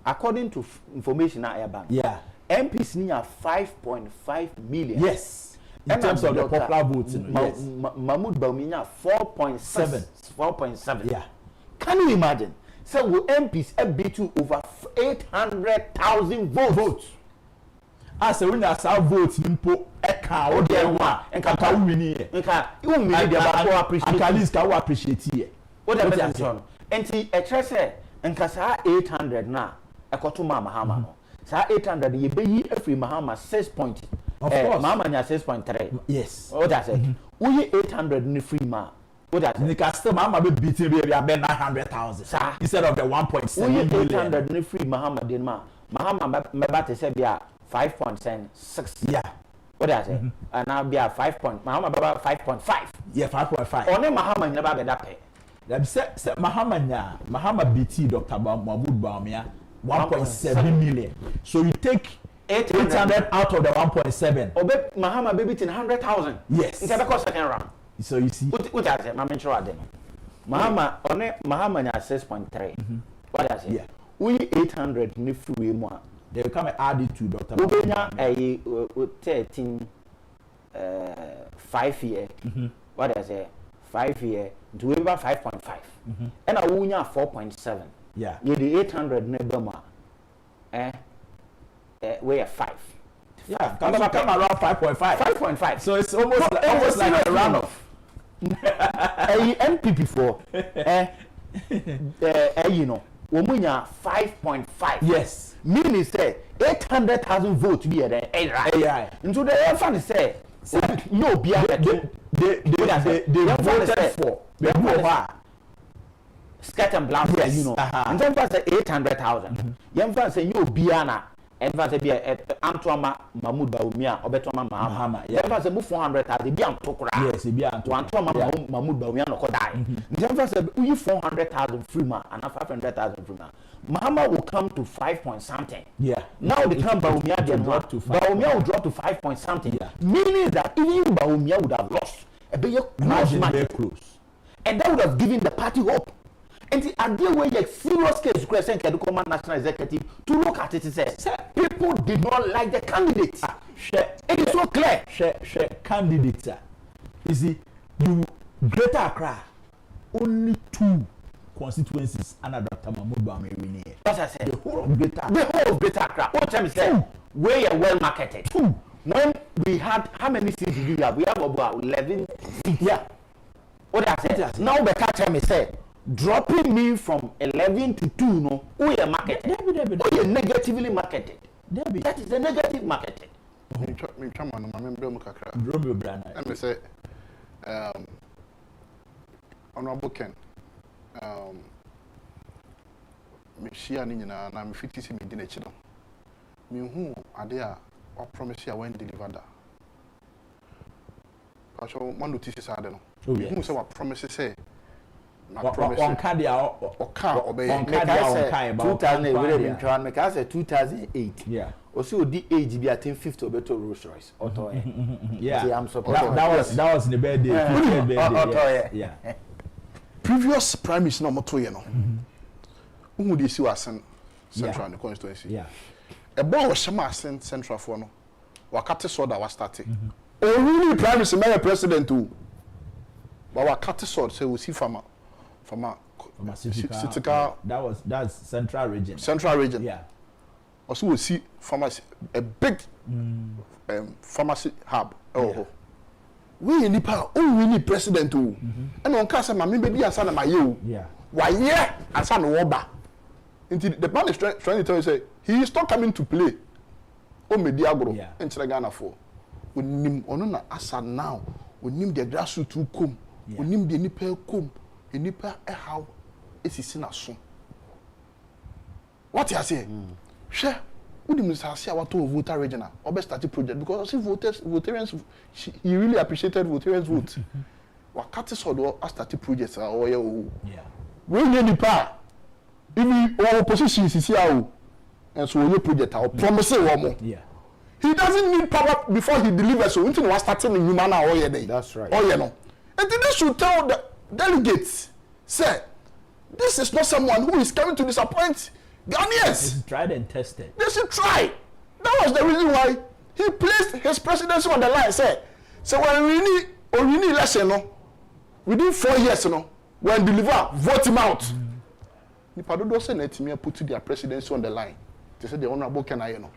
According to information I have, yeah. MPs need 5.5 million. Yes. In terms of the popular votes, yes. Mahmoud Bawumia 4.7. 4.7. Yeah. Can you imagine? So will MPs beat you over 800,000 votes. As a winner, our votes nimpo eka o de wa enka wini e. Enka you me dey about appreciate. At least ka appreciate here. What the person? Enti e tre say enka sa 800 na ekoto Mahama no. Sa 800 ye be yi every Mahama 6 point. Of course. Mahama nya 6.3. Yes. What I say? We 800 ni free ma. What that? Nika still Mahama be beating be 900,000 instead of the 1.7 million. 800 ni free Mahama den ma. Mahama me ba te say bia 5.6. Yeah. What I say? And now be a 5 point. Mahama baba 5.5. Yeah, 5.5. Only Mahama never be that pay. That say Mahama BT Dr. Mahmoud Bawumia 1.7 million. So you take 800 out of the 1.7. Obe Mahama baby tin 100,000. Yes. It's a second round. So you see. What I say? Mama sure them. Mahama only Mahama nya 6.3. What I say? Yeah. We 800 ni free more. They will come and add it to Dr. Ubenya 13 5 year. What I say? 5 year to over 5.5. And I wunya 4.7. Yeah. You the 800 nebama. We are 5. Yeah, come around 5.5. 5.5. So it's almost like a runoff. MPP for you know, Womunya 5.5. Yes. Meaning say 800,000 votes be there. AI. Into the fan say no be they voted for the skirt and blouse, yes. You know. And then say 800,000. Young fan say you biana. And fan say be Antoine Mahmoud Bawumia or Betoma Mahama. Young say move 400,000. Be Antokra. Yes, be Antoine Mahmoud Bawumia no die. Young fan say we 400,000 free man and 500,000 free man. Mahama will come to 5 point something. Yeah. Now the come Bawumia will drop to 5. Bawumia will drop to 5 point something. Yeah. Meaning that even Bawumia would have lost a big close. And that would have given the party hope. And the idea where you serious case question can come national executive to look at it and say people did not like the candidate. It is so clear. Candidate. You see, you Greater Accra, only 2 constituencies under Dr. Mahmoud Bawumia winning. That's I said. The whole of Greater Accra. What time is that? Where you well marketed. 2. When we had how many seats did you have? We have about 11 seats. Yeah. What I said. Now the catcher me said. Dropping me from 11 to 2, no, we are marketed. We are negatively marketed. That is the negative marketing. Let me say, Honorable Ken, me share ni na me fiti si me di na chido. Me hu ade a o promise ya when delivered. Pacho man notice sa ade no. Me hu say wa promise say on card ya obey 2008 yeah also the age be at 5th obeto Rolls Royce auto yeah I'm surprised that was the birthday yeah previous prime minister no moto ye no who dey see wasen central the constituency yeah e bon wo shema asen central for no wakate so da wa start o really prime minister my president o ba wakate so say we see farmer Sitika. That's central region. Central region. Yeah. Also we see pharmacy, a big pharmacy hub. Oh, we nipa. Oh, we need president too. And on case my member be answer my you. Yeah. Why yeah? Answer no oba. Until the man is trying to tell you say he is not coming to play. Oh, media agro. Yeah. Enter Ghana for. We nim ono na asa now. We nim the grassroots to come. We nim the nipa come. Nipa how esisi na so what you say hwe Who did Mr. Asia to voter regional or best started project because I see Votarians he really appreciated Votarians vote. Wakati sodo a started projects or yeah. We need the power. Even opposition is here and so we project our promising one more. Yeah. He doesn't need power before he delivers. So until was starting in human all year day. That's right. Oh yeah no. And then they should tell the delegates, say, this is not someone who is coming to disappoint Ghanaians. It's tried and tested. They should try. That was the reason why he placed his presidency on the line. Say, so when we need election, no, within 4 years, no, when deliver, vote him out. Nipa do say let me put their presidency on the line. They said the honorable Kenai, no.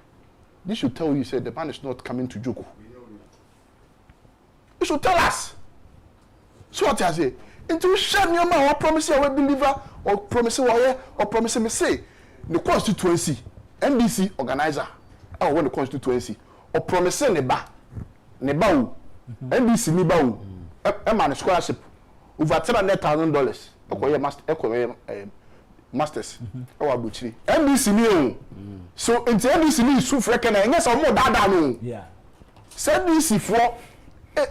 This should tell you, say the man is not coming to Joko. You should tell us. So what I say, until share your man or promise you will deliver or promise you or promise me say the constituency, NDC organizer, or when the constituency or promise neba, NDC neba, a man scholarship over $300,000. Okay, masters. Or butchery. NDC new. So until NDC new so freaking and yes or more dada no. Yeah. Send NDC for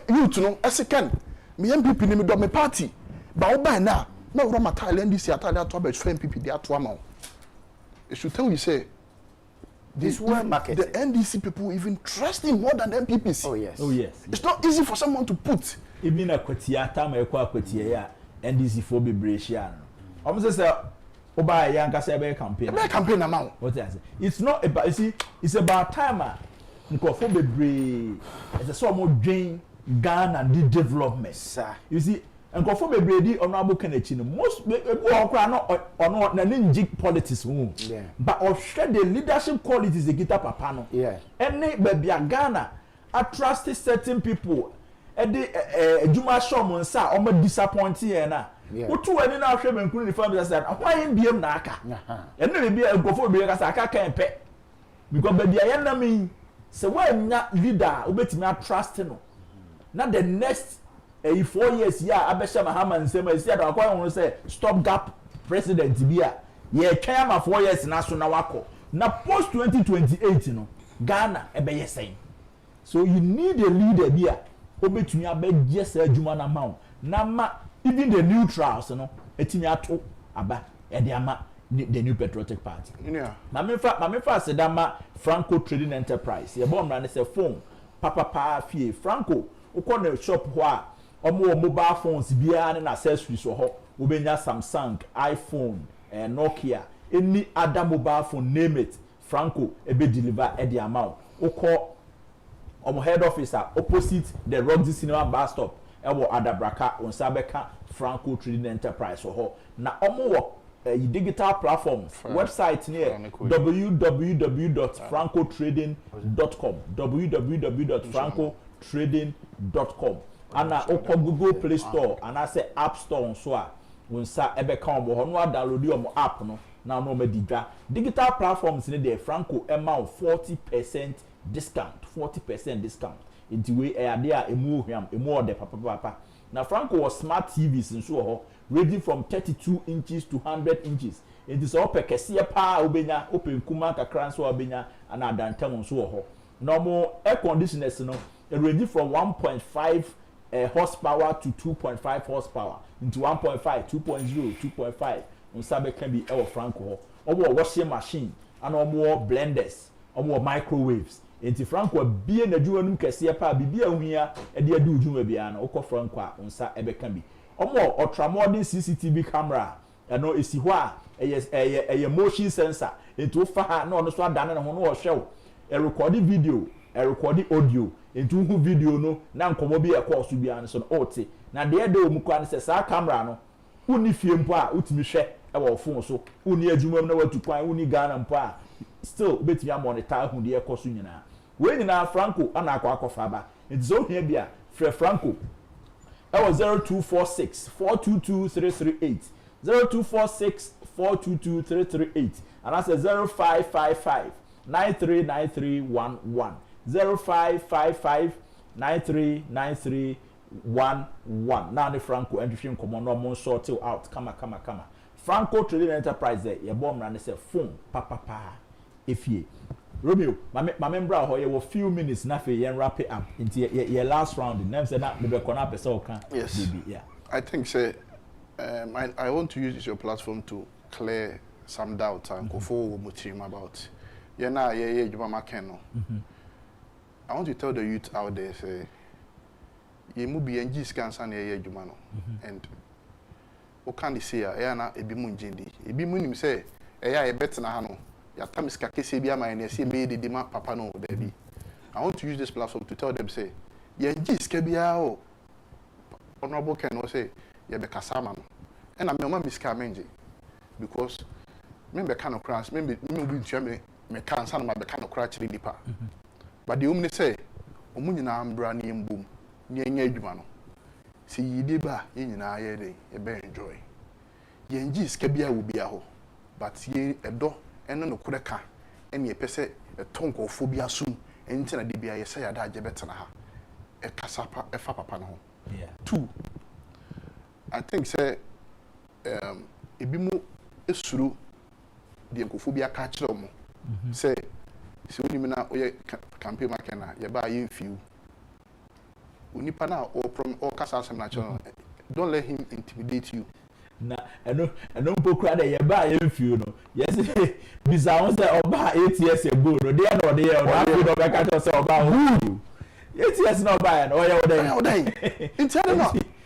you to know as a can. Me MPP name do me party. But by now, no Roma Thailand NDC Italia to about MPP they are to amount. It should tell you say this well market. The NDC people even trust him more than the MPPs. Oh yes. Oh yes. It's not easy for someone to put. Even a kwetiata me kwa kwetia NDC for Bibration. Almost say oba yanka say be campaign. Be campaign amount. What I say? It's not about you see it's about time nkofo bebre. It's a so more drain Ghana and the development. Sir. You see nkofo bebre di honorable Kennedy no most okra no na ninjik politics won. Yeah. But of share the leadership qualities the guitar papa no. Yeah. Any baby Ghana I trust certain people. Juma Shomon sa o ma disappoint here na. Otu ani na ahwe bankuru ni family say why mbiem na aka. And no be nkofo be ka say aka kan pe. Because baby ayen na me say why nya leader obetimi trust no. Na the next 4 years ya abesha mahama nsema isi ada akwa won say stop gap president bia ye twa ma 4 years na so na wako na post 2028 no Ghana ebe yesen. So you need a leader bia obetumi abegye sa adwuma na ma na ma even the neutrals no etimi ato aba e de ama the new patriotic party. Yeah. Na me fa sedama Franco Trading Enterprise. Ye bo mra ne se phone papa fie Franco ukọ na shop ho a omo mobile phones bia na accessories ho obenya Samsung, iPhone, Nokia, any other mobile phone name it Franco ebe deliver e de amount. Ukọ omo head office opposite the Roxy Cinema bus stop ewo Adabraka on Sabeka Franco Trading Enterprise ho na omo wo digital platform website near www.francotrading.com www.francotrading.com ana oko Google Play Store ana say App Store so a wonsa ebeka omo ho no download omo app no na no medidwa digital platforms ne dey Franco amount 40% discount 40% discount into way ade a emu hwam emu order papa na Franco was smart TVs nso ho ranging from 32 inches to 100 inches it is all pekese pa obenya open kuma kakra nso obenya ana adantam nso ho normal air conditioners no ranging from 1.5 horsepower to 2.5 horsepower into 1.5 2.0 2.5 unsabe can be our Franco ho owo washing machine and omo blenders omo microwaves enti Franco bie na adwuma num kese pa bibia ohia e de adu adwuma bia na okọ Franco a unsa ebeka bi omo ultramodern CCTV camera no esi ho a eye motion sensor enti ofa ha na ono so adane ne ho no hwe e record video e record audio enti hu video no na nkomo bi e course bia no so ote na de de omu kwa ne se sa camera no uni fie mpo a utimi hwe e wo phone so uni adwuma na watu kwan uni Ghana mpo a still betimi monitor hu de e course nyina we nyina Franco ana akwa ba enti so hia bia frɛ Franco that was 0246 422 338 0246 422 338 and that's 0555 939311 0555 939311 now the Franco entry come no more sort out kama Franco Trading Enterprise there your bomb run say phone papa efie Romeo, my member ho ye few minutes na fe yen wrap it up into your last round. Nem say na me be kona person kan. Yes. Yeah. I think say I want to use your platform to clear some doubt and go forward about. Yeah, na yeah, Juma Makeno. I want to tell the youth out there say ye mu be NG scans and yeah, Juma no. And what can they say? Yeah, na ebi mu njindi. Ebi mu nim say yeah, better na hano. Ya tamiska kese bia ma na say me de ma papa no baby. I want to use this platform to tell them say ye NG ska bia o. Honorable Ken will say ye be kasama no. And I'm my miska menje because me be kind of crash me be me kan san ma be kind of crash really pa. But the omni say omu nyina ambra na embum ni enya adwuma no. Si yide ba ye nyina ye dey e be enjoy. Ye NG ska bia wo bia ho. But ye edo eno no kureka ene ye pese etonkofo bia sum enti na de bia ye say ada age betena ha. E kasapa e fa papa no ho. Yeah. 2, I think say ebimu esuru de nkofobia ka kire omo say se onimi na oye campaign makena ye ba ye mfiu onipa na or kasa asem na channel don't let him intimidate you na eno mpokura de ye ba ye mfiu no yes bisa won say oba 8 years ago no dey na dey o na fi do be ka tell say oba who 8 years no buy no yeah oday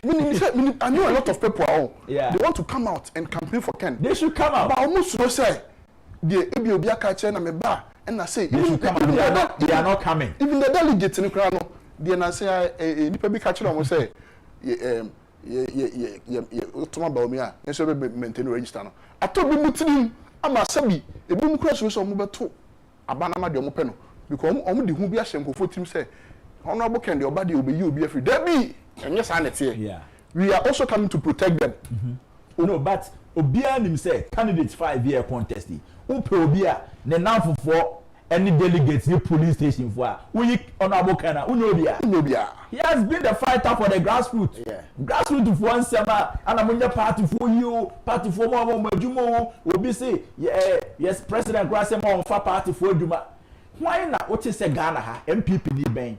I know a lot of people they want to come out and campaign for Ken. They should come out. But almost no say the ebi obi aka na me ba and I say they should come out. They are not coming. Even the delegates in the crowd no they na say nipa bi ka kire am say toma ba omi a nso be maintain register no. Ato bi mutinim ama sabi ebi mu kura so mo beto abana ma de mo pe no because omo de hu bi ahye nkofo tim say Honorable Ken the obadi obeyi obi afri Debbie and yes we are also coming to protect them. No, but obia nim say candidates 5-year contest upe obia ne nanfo for any delegates the police station for we Honorable Ken unobia he has been the fighter for the grassroots grassroots for one sema anamunya party for you party for mo majumo obi say yes president grassema on fa party for duma why na what is say Ghana ha MPP ni ben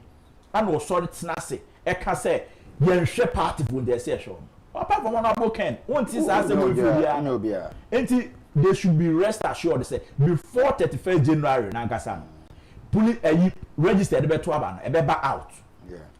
and was sorry tnase e ka say yenhwe party for the session apart from Honorable Ken won't see say we enti they should be rest assured say before 31st January na nkasa police register the beto aba na e be out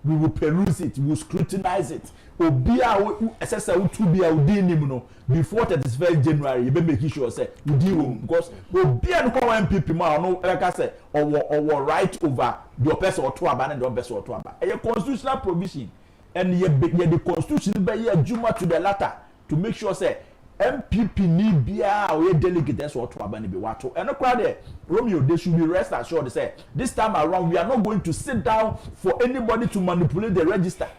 we will peruse it we will scrutinize it obia assessor to be nim no before 31st January you be make sure say we deal because obia no come MPP ma no like I say or right over the person or to aba and the person or to aba a constitutional provision and ye the constitution be ye juma to the latter to make sure say MPP need bia or delegate that's what to aba be wato and no crowd Romeo they should be rest assured say this time around we are not going to sit down for anybody to manipulate the register.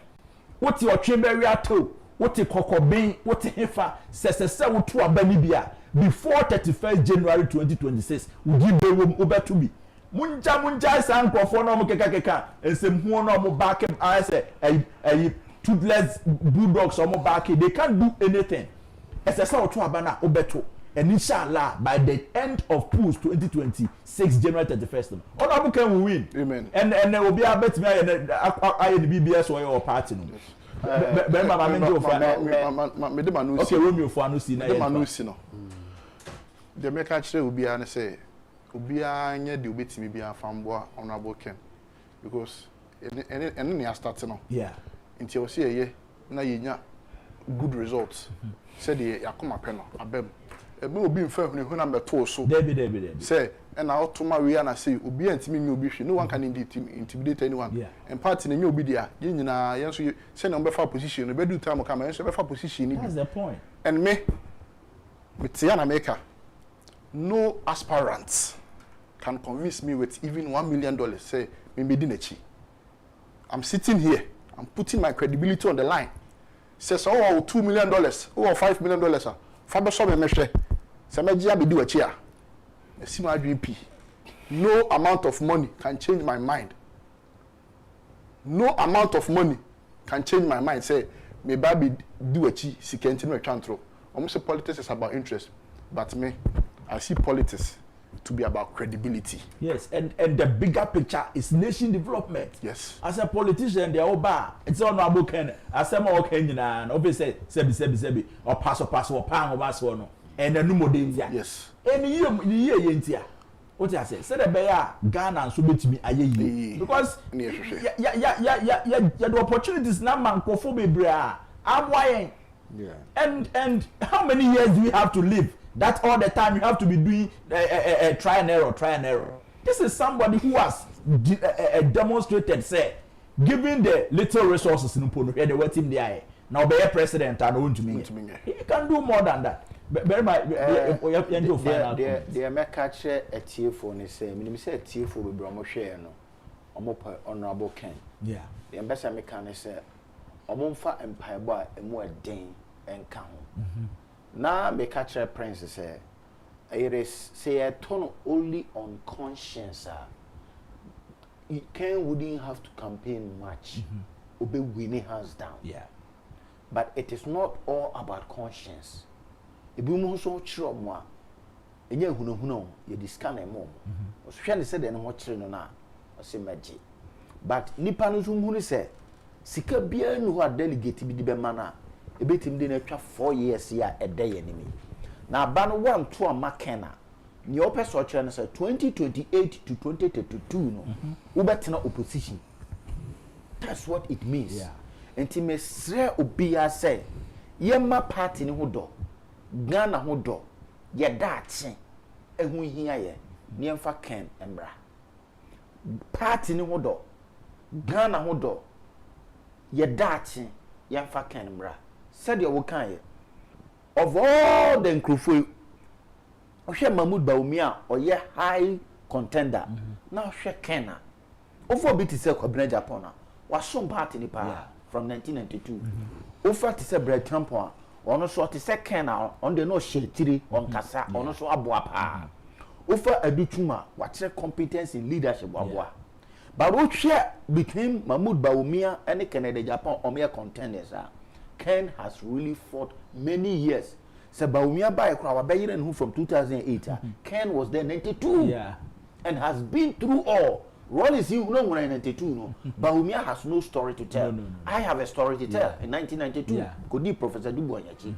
What your chamber ato what the kokobin what the hefa se wo to aba ni bia before 31st January 2026 we give the room over to be munja san crofo no mo keka ensem hu no mo back I say toothless bulldogs or mo back they can't do anything ss wo to aba na obeto and inshallah by the end of polls 2026 January 31st Honorable Ken will win. Amen. And there will be a bet me I the BBS or your party no. Okay, Romeo for no see na. The make actually will be an say obi anya de obetimi bia famboa Honorable Ken because any start no. Yeah. Until we see ye na yenya good results. Said the yakoma peno abem ebe obi mfa hu na beto so Debi say and na otoma we na say obi antimi nyi obi hwe no one can intimidate anyone and party na nyi obi dia ye nyina yen so say na befa position no be do time come yen so befa position ni. That's the point. And me tia na maker no aspirant can convince me with even $1 million say me be di nachi. I'm sitting here, I'm putting my credibility on the line. Says oh $2 million or $5 million fa so me mehwe se megia be di wachi a esima adwp no amount of money can change my mind. No amount of money can change my mind say me ba be di wachi sikenti no twantro. Almost say politics is about interest, but me I see politics to be about credibility. Yes, and the bigger picture is nation development. Yes. As a politician, they all bar. It's all no Ken. As some more Kenyan and obviously sebi or pass or pang or pass one. And the number danger. Yes. Any year yentia. What I say? Say the bear Ghana and so to me aye because the opportunities now man kofobe bra. I'm why. Yeah. And how many years do we have to live? That all the time you have to be doing try and error. This is somebody who has demonstrated, say, giving the little resources in Pono, the what him there. Now be a president and want to me. He can do more than that. Very much. The America chair a TFO and say, "Me say TFO will be promoted share no. Omo honorable Ken. Yeah. The ambassador American say, "Omo fa empire boy a more den and count." Now me catch a prince say, "It is say a tone only on conscience. Ken wouldn't have to campaign much. Obe winning hands down. Yeah. But it is not all about conscience. If you want to show more, and you know, you discount a mom. Australian said, and what children are, or say magic. But Nippon who say, Sika Bien who are delegate to be the manner, a bit in the 4 years here a day enemy. Now, ban 1 to a McKenna. Your person said 2028 to 2032, no, Ubertina opposition. That's what it means. Yeah. And to me, Sre Obia say, Yema party in Hudo. Ghana hodo ye dachi ehu hia ye niemfa Ken embra party ni hodo Ghana hodo ye dachi yemfa Ken embra said you kan ye of all the nkrofo ohwe Mahmoud Bawumia oye high contender now hwe Ken na ofo bi ti se kwabena Japan na wasom party ni pa from 1992 ofo ti se Brad Trump ono so te second on the no shetiri on kasa ono so aboa pa ofa adutuma wa kire competence in leadership aboa but we share between Mahmoud Bawumia and Canada Japan omo contenders Ken has really fought many years so Bawumia by kwa bayire who from 2008 Ken was there 92 and has been through all. Rollins, you know when 92, no. Bawumia has no story to tell. No. I have a story to tell. In 1992, Kodi Professor Duboyanchi,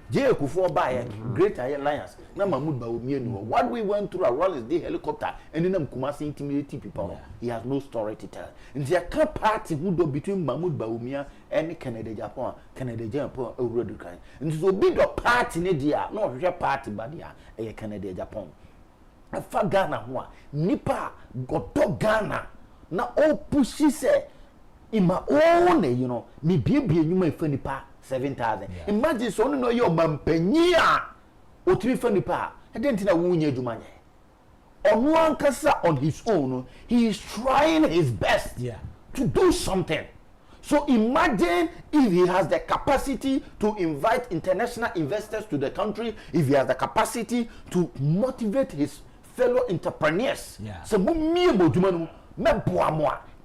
J. Akufo-Addo, Great Alliance. Now Mahmoud Bawumia knew what we went through. Rollins, the helicopter, and then Kumasi intimidating people. He has no story to tell. And there can party who do between Mahmoud Bawumia and Canada Japan, already kind. And so big a party in India, no party, but a Canada Japan. Afa Ghana ho nipa goto Ghana na o pushi se ima o ne you know ni biebie nyuma ifa nipa 7,000 imagine so no yo mampanyi a o tiri fa nipa e den tina wunya adwuma nye onu ankasa on his own he is trying his best to do something. So imagine if he has the capacity to invite international investors to the country, if he has the capacity to motivate his fellow entrepreneurs. So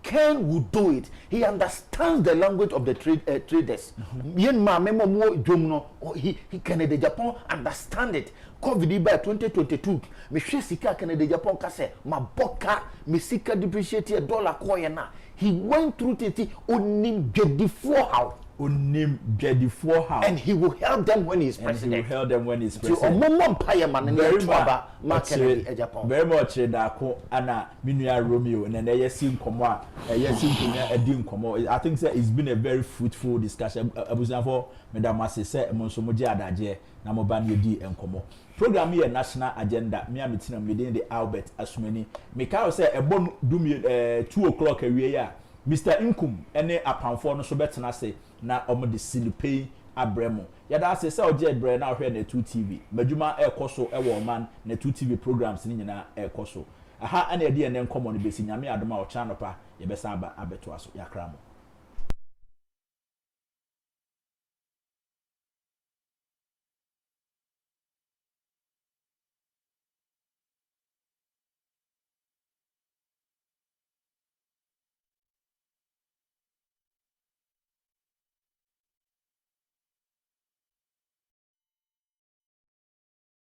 Ken will do it. He understands the language of the traders. He Canada Japan understand it. COVID by 2022. Me sika Canada Japan kase maboka me sika depreciate dollar koyena. He went through it onim before how. And he will help them when he's president. Very much Dako Anna Minia Romeo and then Yesim Koma, Yesim Edim Komo. I think it's been a very fruitful discussion. Abuzanfo, Madame Massey said, Monsomoja Daje, Namobani D and Komo. Program here national agenda, Miamitina within the Albert Asmeni. Mikao said a bon do me 2 o'clock a year. Mr. Inkum, any upon for no so better na say na omo de silipay abremo. Yada say say oje bre na hwe na 2 TV. Madwuma e koso e wo man na 2 TV programs ni nyina e koso. Aha ana e de ne nkomo no besi nyame adoma o channel pa ye besa aba abeto aso yakramo.